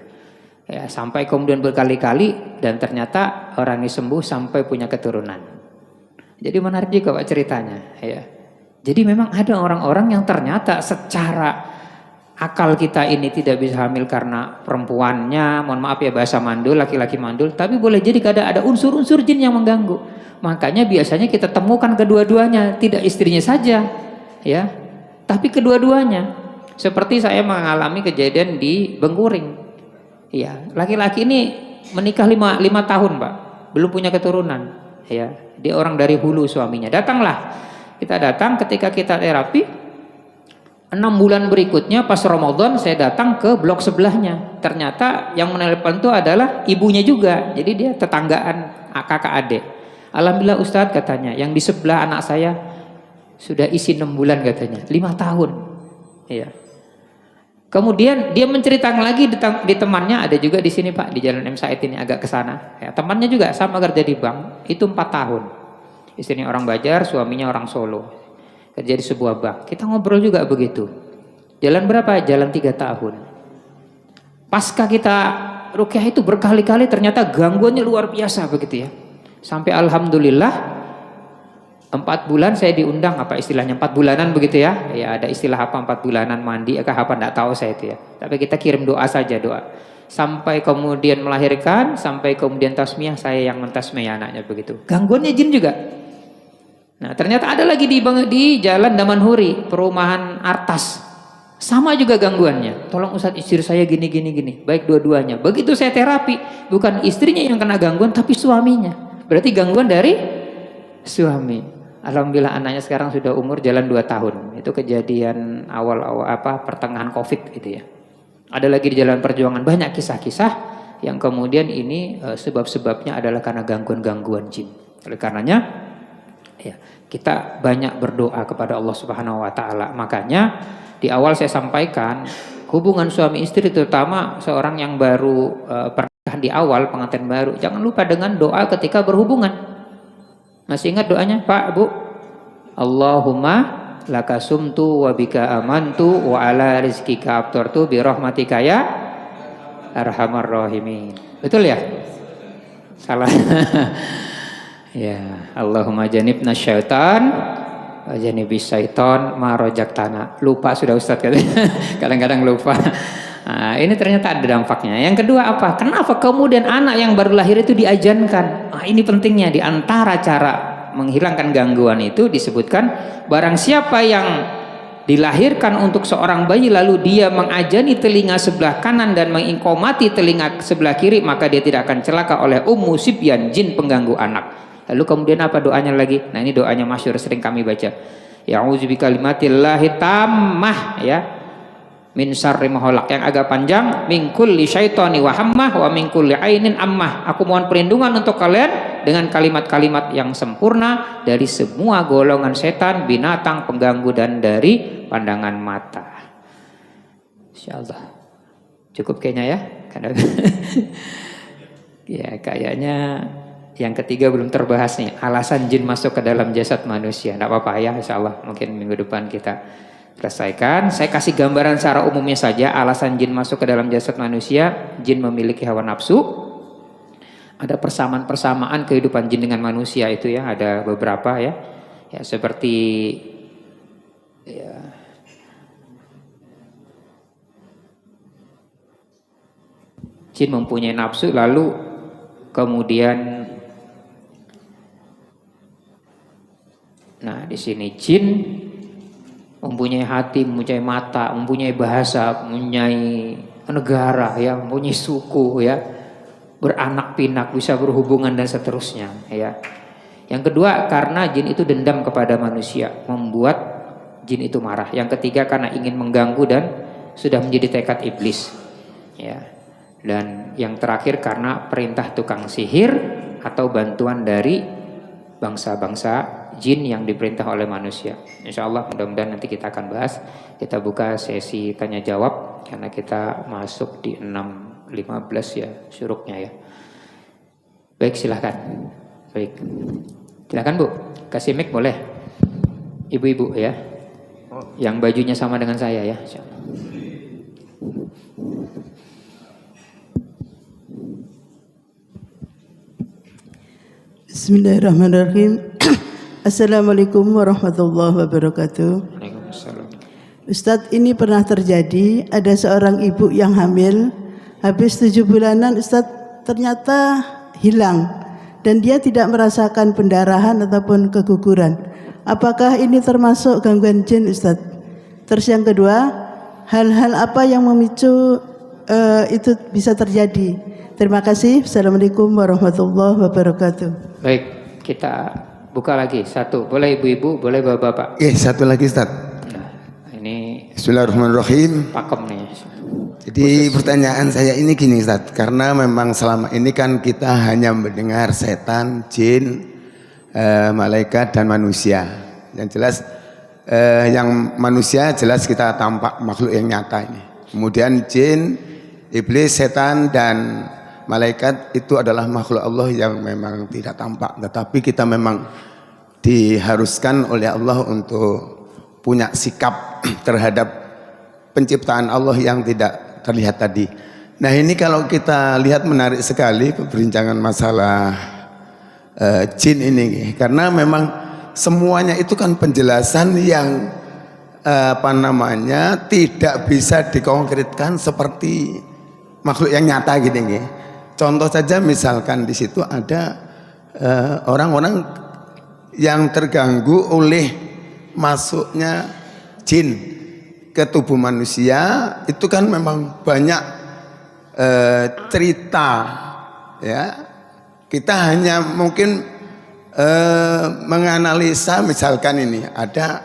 Ya, sampai kemudian berkali-kali dan ternyata orang ini sembuh sampai punya keturunan. Jadi menarik juga Pak ceritanya ya. Jadi memang ada orang-orang yang ternyata secara akal kita ini tidak bisa hamil karena perempuannya, mohon maaf ya bahasa mandul, laki-laki mandul, tapi boleh jadi kadang ada unsur-unsur jin yang mengganggu. Makanya biasanya kita temukan kedua-duanya, tidak istrinya saja, ya, tapi kedua-duanya. Seperti saya mengalami kejadian di Bengkuring, ya, laki-laki ini menikah 5 tahun Pak, belum punya keturunan, ya, dia orang dari Hulu suaminya, datanglah. Kita datang ketika kita terapi 6 bulan berikutnya pas Ramadan saya datang ke blok sebelahnya. Ternyata yang menelpon itu adalah ibunya juga. Jadi dia tetanggaan kakak adik. Alhamdulillah Ustadz katanya yang di sebelah anak saya sudah isi 6 bulan katanya. 5 tahun. Iya. Kemudian dia menceritakan lagi di temannya ada juga di sini Pak di Jalan M Said ini agak ke sana. Ya, temannya juga sama kerja di bank. Itu 4 tahun. Istrinya orang Banjar, suaminya orang Solo. Kerja di sebuah bank. Kita ngobrol juga begitu. Jalan berapa? Jalan 3 tahun. Pasca kita ruqyah itu berkali-kali ternyata gangguannya luar biasa begitu ya. Sampai alhamdulillah 4 bulan saya diundang, apa istilahnya 4 bulanan begitu ya. Ya ada istilah apa 4 bulanan mandi apa enggak tahu saya itu ya. Tapi kita kirim doa saja, doa. Sampai kemudian melahirkan, sampai kemudian tasmiyah, saya yang mentasmiyah anaknya begitu. Gangguannya jin juga. Nah ternyata ada lagi di Jalan Damanhuri, perumahan Artas. Sama juga gangguannya. Tolong Ustadz istri saya gini. Baik dua-duanya. Begitu saya terapi, bukan istrinya yang kena gangguan, tapi suaminya. Berarti gangguan dari suami. Alhamdulillah anaknya sekarang sudah umur jalan 2 tahun. Itu kejadian awal-awal pertengahan Covid gitu ya. Ada lagi di Jalan Perjuangan banyak kisah-kisah yang kemudian ini sebab-sebabnya adalah karena gangguan-gangguan jin. Oleh karenanya ya, kita banyak berdoa kepada Allah Subhanahu wa taala. Makanya di awal saya sampaikan hubungan suami istri, terutama seorang yang baru pernikahan di awal, pengantin baru, jangan lupa dengan doa ketika berhubungan. Masih ingat doanya Pak, Bu? Allahumma laka sumtu wa bika amantu wa ala rizkika aftartu bi rahmatika ya arhamar rahimin. Betul ya? Salah. Ya, Allahumma janibna syaitan wa janibis syaiton ma rojaktana. Lupa sudah Ustaz katanya. Kadang-kadang lupa. Nah, ini ternyata ada dampaknya. Yang kedua apa? Kenapa kemudian anak yang baru lahir itu diajankan? Nah, ini pentingnya. Di antara cara menghilangkan gangguan itu disebutkan barang siapa yang dilahirkan untuk seorang bayi lalu dia mengajani telinga sebelah kanan dan mengingkomati telinga sebelah kiri, maka dia tidak akan celaka oleh sibyan, jin pengganggu anak. Lalu kemudian apa doanya lagi? Nah, ini doanya masyhur sering kami baca. Ya'udzu bikalimatillahi tammah ya. Min syarri ma khalaq, yang agak panjang, min kulli syaitani wa hammah wa min kulli ainin ammah. Aku mohon perlindungan untuk kalian dengan kalimat-kalimat yang sempurna dari semua golongan setan, binatang pengganggu dan dari pandangan mata. Insyaallah. Cukup kayaknya ya. Karena ya kayaknya yang ketiga belum terbahas nih, alasan jin masuk ke dalam jasad manusia. Tidak apa-apa ya, insyaallah mungkin minggu depan kita selesaikan. Saya kasih gambaran secara umumnya saja alasan jin masuk ke dalam jasad manusia. Jin memiliki hawa nafsu. Ada persamaan-persamaan kehidupan jin dengan manusia itu ya, ada beberapa ya. Ya seperti ya, jin mempunyai nafsu lalu kemudian nah di sini jin mempunyai hati, mempunyai mata, mempunyai bahasa, mempunyai negara ya, mempunyai suku ya, beranak pinak, bisa berhubungan dan seterusnya ya. Yang kedua karena jin itu dendam kepada manusia, membuat jin itu marah. Yang ketiga karena ingin mengganggu dan sudah menjadi tekad iblis ya. Dan yang terakhir karena perintah tukang sihir atau bantuan dari bangsa-bangsa jin yang diperintah oleh manusia. Insya Allah mudah-mudahan nanti kita akan bahas. Kita buka sesi tanya jawab karena kita masuk di 6.15 ya syuruknya ya. Baik, silahkan. Baik, silahkan Bu, kasih mic boleh. Ibu-ibu ya, yang bajunya sama dengan saya ya. Bismillahirrahmanirrahim. Assalamualaikum warahmatullahi wabarakatuh. Waalaikumsalam. Ustadz, ini pernah terjadi, ada seorang ibu yang hamil, habis 7 bulanan Ustadz ternyata hilang dan dia tidak merasakan pendarahan ataupun keguguran. Apakah ini termasuk gangguan jin Ustadz? Terus yang kedua, hal-hal apa yang memicu itu bisa terjadi? Terima kasih. Assalamualaikum warahmatullahi wabarakatuh. Baik, kita buka lagi satu. Boleh ibu-ibu, boleh bapak-bapak. Satu lagi Ustaz. Nah, ini Bismillahirrahmanirrahim. pakem nih. Jadi pertanyaan saya ini gini Ustaz, karena memang selama ini kan kita hanya mendengar setan, jin, malaikat dan manusia. Yang jelas yang manusia jelas kita tampak makhluk yang nyata ini. Kemudian jin, iblis, setan dan malaikat itu adalah makhluk Allah yang memang tidak tampak, tetapi kita memang diharuskan oleh Allah untuk punya sikap terhadap penciptaan Allah yang tidak terlihat tadi. Nah ini kalau kita lihat menarik sekali perbincangan masalah jin ini, karena memang semuanya itu kan penjelasan yang tidak bisa dikonkretkan seperti makhluk yang nyata gitu nih. Contoh saja misalkan di situ ada orang-orang yang terganggu oleh masuknya jin ke tubuh manusia, itu kan memang banyak cerita ya. Kita hanya mungkin menganalisa misalkan ini ada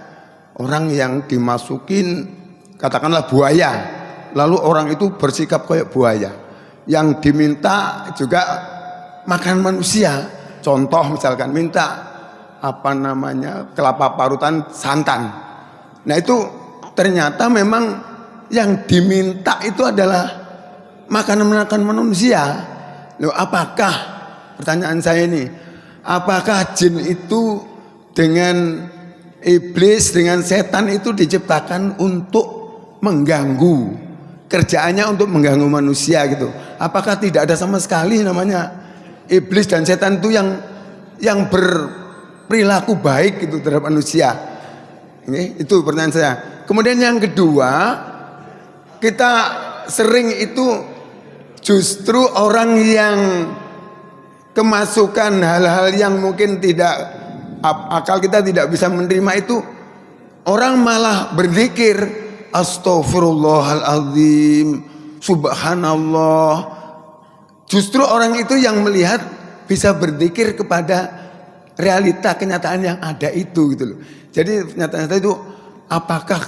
orang yang dimasukin katakanlah buaya, lalu orang itu bersikap kayak buaya. Yang diminta juga makan manusia, contoh misalkan minta apa namanya kelapa parutan santan. Nah itu ternyata memang yang diminta itu adalah makanan-makanan manusia. Loh, apakah pertanyaan saya ini, apakah jin itu dengan iblis, dengan setan itu diciptakan untuk mengganggu, kerjaannya untuk mengganggu manusia gitu? Apakah tidak ada sama sekali namanya iblis dan setan itu yang berperilaku baik gitu terhadap manusia? Ini itu pertanyaan saya. Kemudian yang kedua, kita sering itu justru orang yang kemasukan hal-hal yang mungkin tidak akal kita tidak bisa menerima itu, orang malah berzikir astaghfirullahaladzim, subhanallah. Justru orang itu yang melihat bisa berzikir kepada realita kenyataan yang ada itu gitu loh. Jadi nyata-nyata itu apakah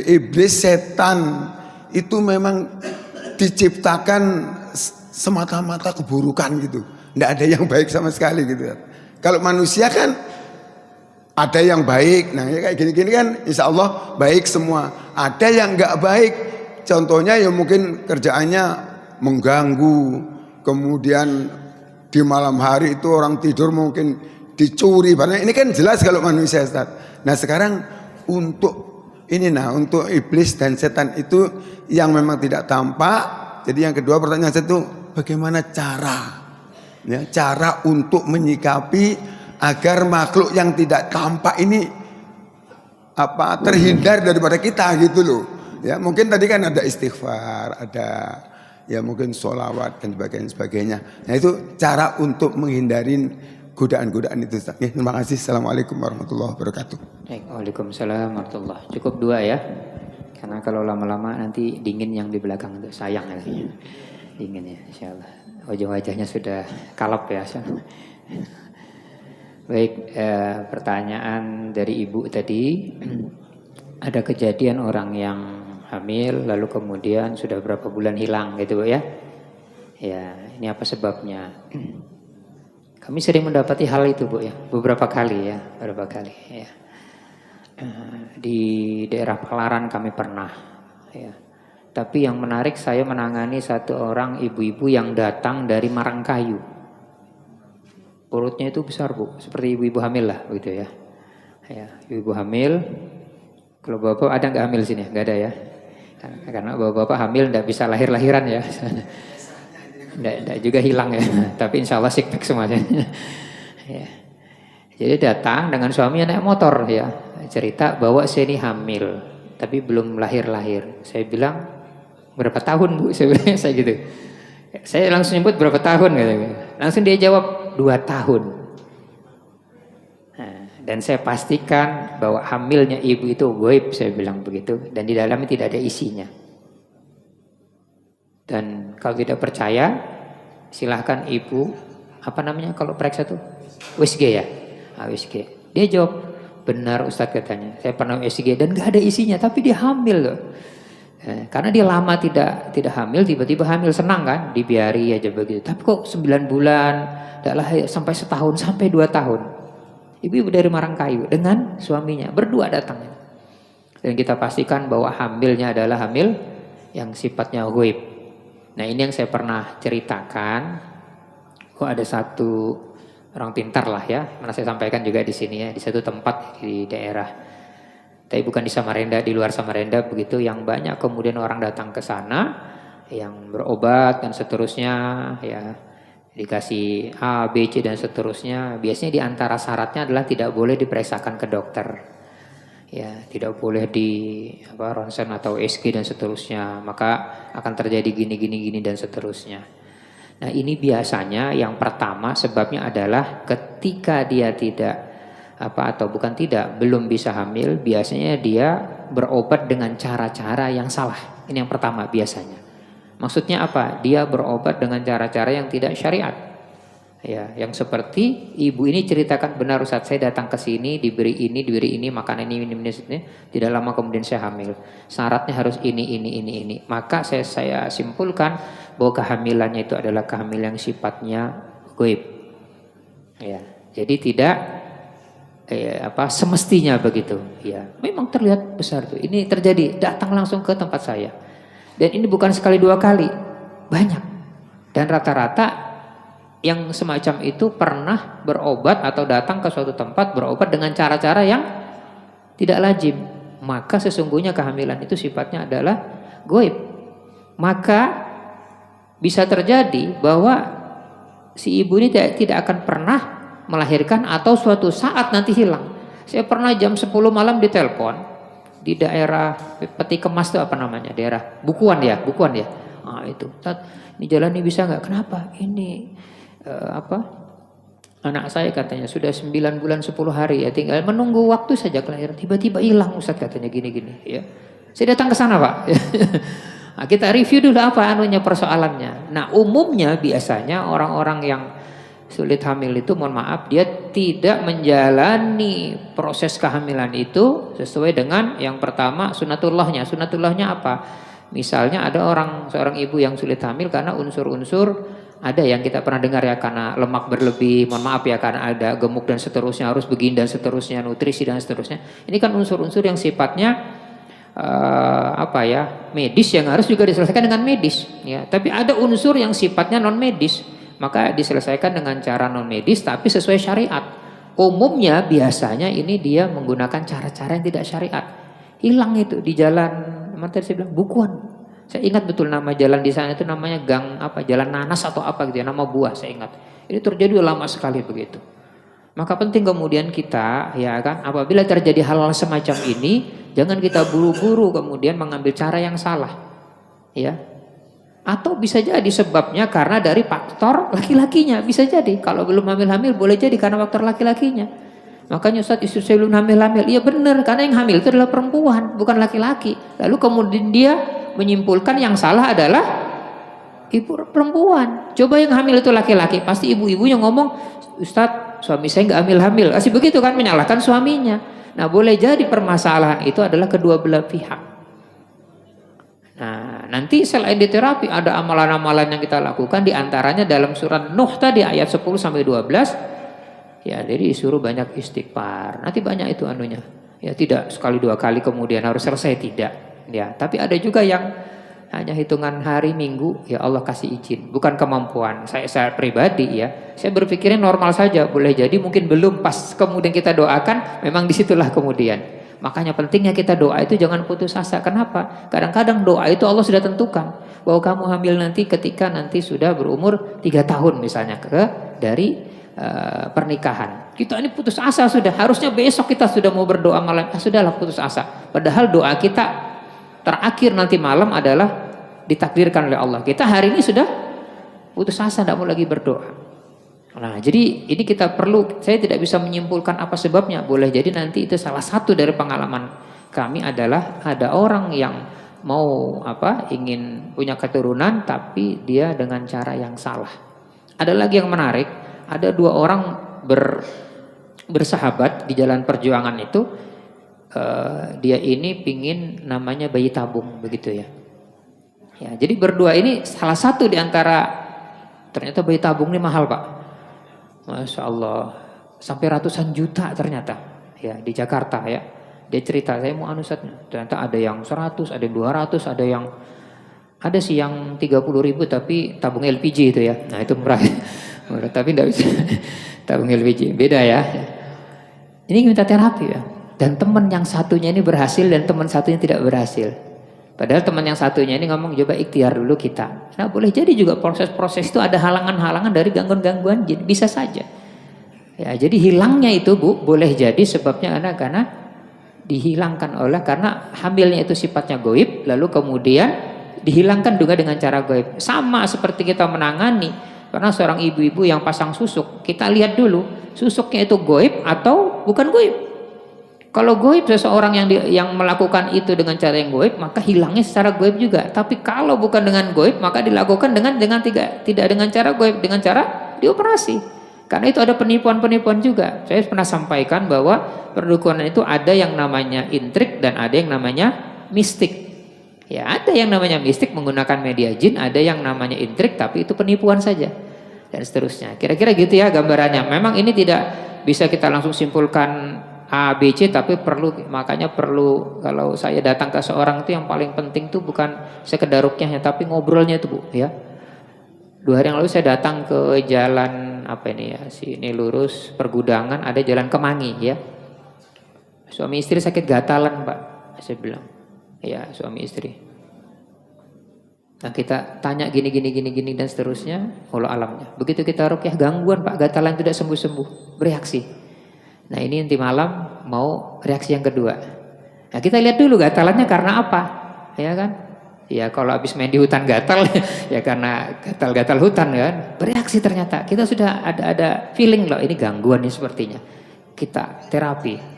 iblis setan itu memang diciptakan semata-mata keburukan gitu, tidak ada yang baik sama sekali gitu. Kalau manusia kan ada yang baik, nah ya kayak gini-gini kan insya Allah baik semua. Ada yang nggak baik, contohnya ya mungkin kerjaannya mengganggu, kemudian di malam hari itu orang tidur mungkin dicuri, ini kan jelas kalau manusia, Ustaz. Nah sekarang untuk untuk iblis dan setan itu yang memang tidak tampak. Jadi yang kedua pertanyaan saya itu bagaimana cara untuk menyikapi agar makhluk yang tidak tampak ini terhindar daripada kita gitu loh. Ya mungkin tadi kan ada istighfar, ada ya mungkin sholawat dan sebagainya. Nah itu cara untuk menghindarin godaan-godaan itu. Terima kasih. Assalamualaikum warahmatullahi wabarakatuh. Waalaikumsalam warahmatullahi. Cukup 2 ya. Karena kalau lama-lama nanti dingin yang di belakang itu sayang ya. Dingin ya insyaallah. Wajah-wajahnya sudah kalap ya. Baik, pertanyaan dari Ibu tadi, ada kejadian orang yang hamil lalu kemudian sudah berapa bulan hilang gitu Bu ya. Ya, ini apa sebabnya? Kami sering mendapati hal itu Bu ya, beberapa kali ya. Di daerah Palaran kami pernah ya. Tapi yang menarik saya menangani satu orang ibu-ibu yang datang dari Marangkayu. Perutnya itu besar Bu, seperti ibu-ibu hamil lah begitu ya. Ya, ibu hamil. Kalau bapak ada nggak hamil sini? Nggak ada ya. Karena bapak hamil nggak bisa lahir-lahiran ya. Nggak juga hilang ya. Tapi insya Allah sick-pack semuanya. Ya. Jadi datang dengan suaminya naik motor ya. Cerita bahwa saya ini hamil, tapi belum lahir-lahir. Saya bilang berapa tahun Bu? Saya bilang saya gitu. Saya langsung nyebut berapa tahun gitu. Langsung dia jawab 2 tahun. Nah, dan saya pastikan bahwa hamilnya ibu itu gaib, saya bilang begitu. Dan di dalamnya tidak ada isinya. Dan kalau tidak percaya, silahkan ibu, apa namanya kalau periksa tuh? USG ya? USG. Dia jawab, benar Ustadz katanya. Saya pernah USG dan gak ada isinya, tapi dia hamil loh. Karena dia lama tidak hamil, tiba-tiba hamil, senang kan, dibiari aja begitu. Tapi kok 9 bulan, tidak lahir sampai setahun, sampai 2 tahun. Ibu-ibu dari Marangkayu dengan suaminya berdua datang. Dan kita pastikan bahwa hamilnya adalah hamil yang sifatnya gaib. Nah ini yang saya pernah ceritakan. Kok ada satu orang pintar lah ya, mana saya sampaikan juga di sini ya, di satu tempat di daerah. Tapi bukan di Samarinda, di luar Samarinda begitu, yang banyak kemudian orang datang ke sana yang berobat dan seterusnya ya, dikasih A, B, C dan seterusnya. Biasanya di antara syaratnya adalah tidak boleh diperiksakan ke dokter. Ya, tidak boleh di ronsen atau USG dan seterusnya. Maka akan terjadi gini dan seterusnya. Nah, ini biasanya yang pertama sebabnya adalah ketika dia belum bisa hamil, biasanya dia berobat dengan cara-cara yang salah. Ini yang pertama biasanya. Maksudnya apa? Dia berobat dengan cara-cara yang tidak syariat. Ya, yang seperti ibu ini ceritakan, benar Ustaz, saya datang ke sini diberi ini, makanan ini, tidak lama kemudian saya hamil. Syaratnya harus ini. Maka saya simpulkan bahwa kehamilannya itu adalah kehamilan yang sifatnya gaib. Ya, jadi tidak semestinya begitu. Ya, memang terlihat besar tuh. Ini terjadi, datang langsung ke tempat saya. Dan ini bukan sekali dua kali, banyak. Dan rata-rata yang semacam itu pernah berobat atau datang ke suatu tempat berobat dengan cara-cara yang tidak lazim. Maka sesungguhnya kehamilan itu sifatnya adalah goib. Maka bisa terjadi bahwa si ibu ini tidak akan pernah melahirkan atau suatu saat nanti hilang. Saya pernah jam 10 malam ditelepon di daerah Peti Kemas itu apa namanya? Daerah Bukuan ya. Ah itu. Ini jalan ini bisa nggak? Kenapa? Ini anak saya katanya sudah 9 bulan 10 hari ya, tinggal menunggu waktu saja kelahiran. Tiba-tiba hilang Ustaz katanya gini-gini ya. Saya datang ke sana Pak. Nah, kita review dulu apa persoalannya. Nah, umumnya biasanya orang-orang yang sulit hamil itu, mohon maaf, dia tidak menjalani proses kehamilan itu sesuai dengan yang pertama sunatullahnya. Sunatullahnya apa? Misalnya ada seorang ibu yang sulit hamil karena unsur-unsur, ada yang kita pernah dengar ya, karena lemak berlebih, mohon maaf ya, karena ada gemuk dan seterusnya, harus begini dan seterusnya, nutrisi dan seterusnya. Ini kan unsur-unsur yang sifatnya medis, yang harus juga diselesaikan dengan medis ya. Tapi ada unsur yang sifatnya non medis, maka diselesaikan dengan cara non medis tapi sesuai syariat. Umumnya biasanya ini dia menggunakan cara-cara yang tidak syariat. Hilang itu di jalan, tadi saya bilang Bukuan. Saya ingat betul nama jalan di sana itu namanya Jalan Nanas atau apa gitu ya, nama buah saya ingat. Ini terjadi lama sekali begitu. Maka penting kemudian kita ya kan, apabila terjadi hal-hal semacam ini, jangan kita buru-buru kemudian mengambil cara yang salah. Ya. Atau bisa jadi sebabnya karena dari faktor laki-lakinya, bisa jadi. Kalau belum hamil-hamil boleh jadi karena faktor laki-lakinya. Makanya Ustaz, istri saya belum hamil-hamil. Iya benar, karena yang hamil itu adalah perempuan, bukan laki-laki. Lalu kemudian dia menyimpulkan yang salah adalah ibu perempuan. Coba yang hamil itu laki-laki, pasti ibu-ibu yang ngomong, Ustaz, suami saya nggak hamil-hamil. Masih begitu kan, menyalahkan suaminya. Nah, boleh jadi permasalahan itu adalah kedua belah pihak. Nah, nanti selain di terapi ada amalan-amalan yang kita lakukan, diantaranya dalam surat Nuh tadi ayat 10 sampai 12. Ya, jadi disuruh banyak istighfar. Nanti banyak itu anunya. Ya, tidak sekali dua kali kemudian harus selesai, tidak. Ya, tapi ada juga yang hanya hitungan hari minggu, ya Allah kasih izin, bukan kemampuan. Saya pribadi ya, saya berpikirnya normal saja, boleh jadi mungkin belum pas kemudian kita doakan, memang disitulah kemudian. Makanya pentingnya kita doa itu jangan putus asa. Kenapa? Kadang-kadang doa itu Allah sudah tentukan bahwa kamu hamil nanti ketika nanti sudah berumur 3 tahun misalnya dari pernikahan. Kita ini putus asa sudah, harusnya besok kita sudah mau berdoa malam, sudahlah putus asa. Padahal doa kita terakhir nanti malam adalah ditakdirkan oleh Allah. Kita hari ini sudah putus asa, tidak mau lagi berdoa. Nah, jadi ini kita perlu, saya tidak bisa menyimpulkan apa sebabnya. Boleh jadi nanti itu salah satu dari pengalaman kami adalah ada orang yang mau ingin punya keturunan tapi dia dengan cara yang salah. Ada lagi yang menarik, ada 2 orang bersahabat di jalan perjuangan itu. Dia ini pingin namanya bayi tabung begitu ya. Ya, jadi berdua ini salah satu di antara, ternyata bayi tabung ini mahal Pak. Masya Allah, sampai ratusan juta ternyata ya di Jakarta ya. Dia cerita, saya mau ternyata ada yang 100, ada yang 200, ada sih yang 30.000 tapi tabung LPG itu ya. Nah itu murah, tapi tidak bisa tabung LPG, beda ya. Ini minta terapi ya. Dan teman yang satunya ini berhasil dan teman satunya tidak berhasil. Padahal teman yang satunya ini ngomong coba ikhtiar dulu kita. Nah boleh jadi juga proses-proses itu ada halangan-halangan dari gangguan-gangguan jin, bisa saja. Ya jadi hilangnya itu Bu, boleh jadi sebabnya karena dihilangkan karena hamilnya itu sifatnya goib, lalu kemudian dihilangkan juga dengan cara goib. Sama seperti kita menangani, karena seorang ibu-ibu yang pasang susuk, kita lihat dulu susuknya itu goib atau bukan goib. Kalau goib seseorang yang melakukan itu dengan cara yang goib, maka hilangnya secara goib juga. Tapi kalau bukan dengan goib, maka dilakukan dengan tidak dengan cara goib, dengan cara dioperasi. Karena itu ada penipuan-penipuan juga. Saya pernah sampaikan bahwa perdukunan itu ada yang namanya intrik dan ada yang namanya mistik. Ya, ada yang namanya mistik menggunakan media jin, ada yang namanya intrik tapi itu penipuan saja. dan seterusnya. Kira-kira gitu ya gambarannya. Memang ini tidak bisa kita langsung simpulkan A, B, C, tapi makanya perlu kalau saya datang ke seorang itu yang paling penting tuh bukan sekedar rukyahnya, tapi ngobrolnya itu Bu ya. 2 hari yang lalu saya datang ke jalan apa ini ya, sini lurus Pergudangan, ada jalan Kemangi ya. Suami istri sakit gatalan Pak, saya bilang. Ya suami istri. Nah kita tanya gini dan seterusnya, Allah alamnya. Begitu kita rukyah gangguan Pak, gatalan tidak sembuh-sembuh, bereaksi. Nah ini nanti malam mau reaksi yang kedua. Nah kita lihat dulu gatalannya karena apa, ya kan? Ya kalau habis main di hutan gatal, ya karena gatal-gatal hutan kan. Bereaksi ternyata. Kita sudah ada feeling loh, ini gangguan nih sepertinya. Kita terapi.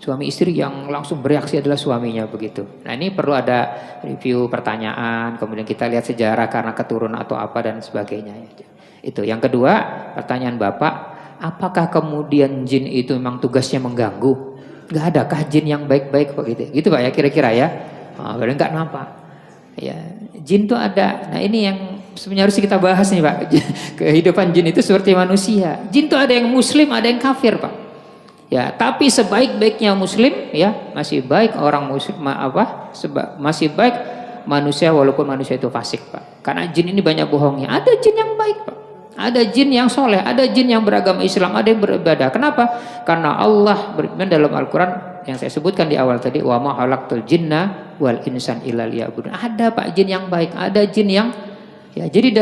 Suami istri yang langsung bereaksi adalah suaminya begitu. Nah ini perlu ada review pertanyaan, kemudian kita lihat sejarah karena keturunan atau apa dan sebagainya. Itu. Yang kedua, pertanyaan Bapak, apakah kemudian jin itu memang tugasnya mengganggu? Gak adakah jin yang baik-baik Pak gitu? Gitu Pak ya kira-kira ya. Berarti enggak nampak. Ya, jin itu ada. Nah ini yang sebenarnya harus kita bahas nih Pak. Kehidupan jin itu seperti manusia. Jin itu ada yang muslim, ada yang kafir Pak. Ya, tapi sebaik-baiknya muslim ya masih baik orang muslim masih baik manusia walaupun manusia itu fasik Pak. Karena jin ini banyak bohongnya. Ada jin yang baik Pak. Ada jin yang soleh, ada jin yang beragama Islam, ada yang beribadah. Kenapa? Karena Allah berfirman dalam Al-Quran yang saya sebutkan di awal tadi, wa ma khalaqtul jinna wal insan illa liya'budun. Ada Pak jin yang baik, ada jin yang ya. Jadi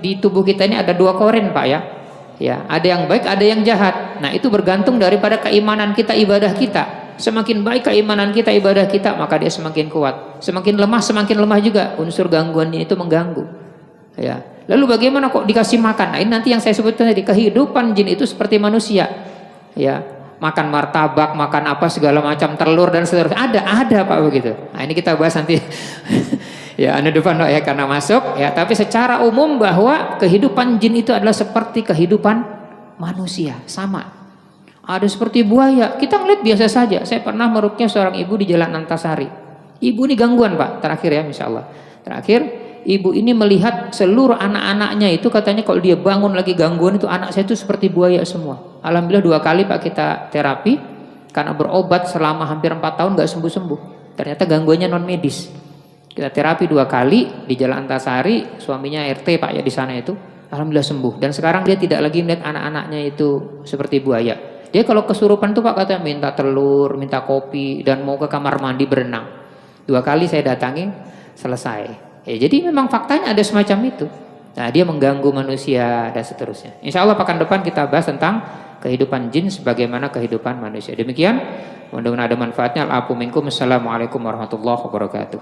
di tubuh kita ini ada 2 koren Pak ya. Ya, ada yang baik, ada yang jahat. Nah, itu bergantung daripada keimanan kita, ibadah kita. Semakin baik keimanan kita, ibadah kita, maka dia semakin kuat. Semakin lemah juga unsur gangguannya itu mengganggu. Ya. Lalu bagaimana kok dikasih makan? Nah, ini nanti yang saya sebutkan tadi, kehidupan jin itu seperti manusia. Ya, makan martabak, makan apa segala macam telur dan seterusnya. Ada Pak begitu. Nah, ini kita bahas nanti. Ya, depan ya karena masuk ya, tapi secara umum bahwa kehidupan jin itu adalah seperti kehidupan manusia, sama. Ada seperti buaya, kita ngeliat biasa saja. Saya pernah merukyah seorang ibu di Jalan Antasari. Ibu ini gangguan Pak, terakhir ya insyaallah. Terakhir, ibu ini melihat seluruh anak-anaknya itu katanya kalau dia bangun lagi gangguan itu anak saya itu seperti buaya semua. Alhamdulillah 2 kali Pak kita terapi karena berobat selama hampir 4 tahun nggak sembuh-sembuh. Ternyata gangguannya non medis. Kita terapi 2 kali di Jalan Antasari, suaminya RT Pak ya di sana itu, alhamdulillah sembuh. Dan sekarang dia tidak lagi melihat anak-anaknya itu seperti buaya. Dia kalau kesurupan tuh Pak katanya minta telur, minta kopi dan mau ke kamar mandi berenang. 2 kali saya datangi, selesai. Ya, jadi memang faktanya ada semacam itu. Nah dia mengganggu manusia dan seterusnya. Insya Allah pekan depan kita bahas tentang kehidupan jin sebagaimana kehidupan manusia. Demikian, mudah-mudahan ada manfaatnya. Al-afu minkum. Assalamualaikum warahmatullahi wabarakatuh.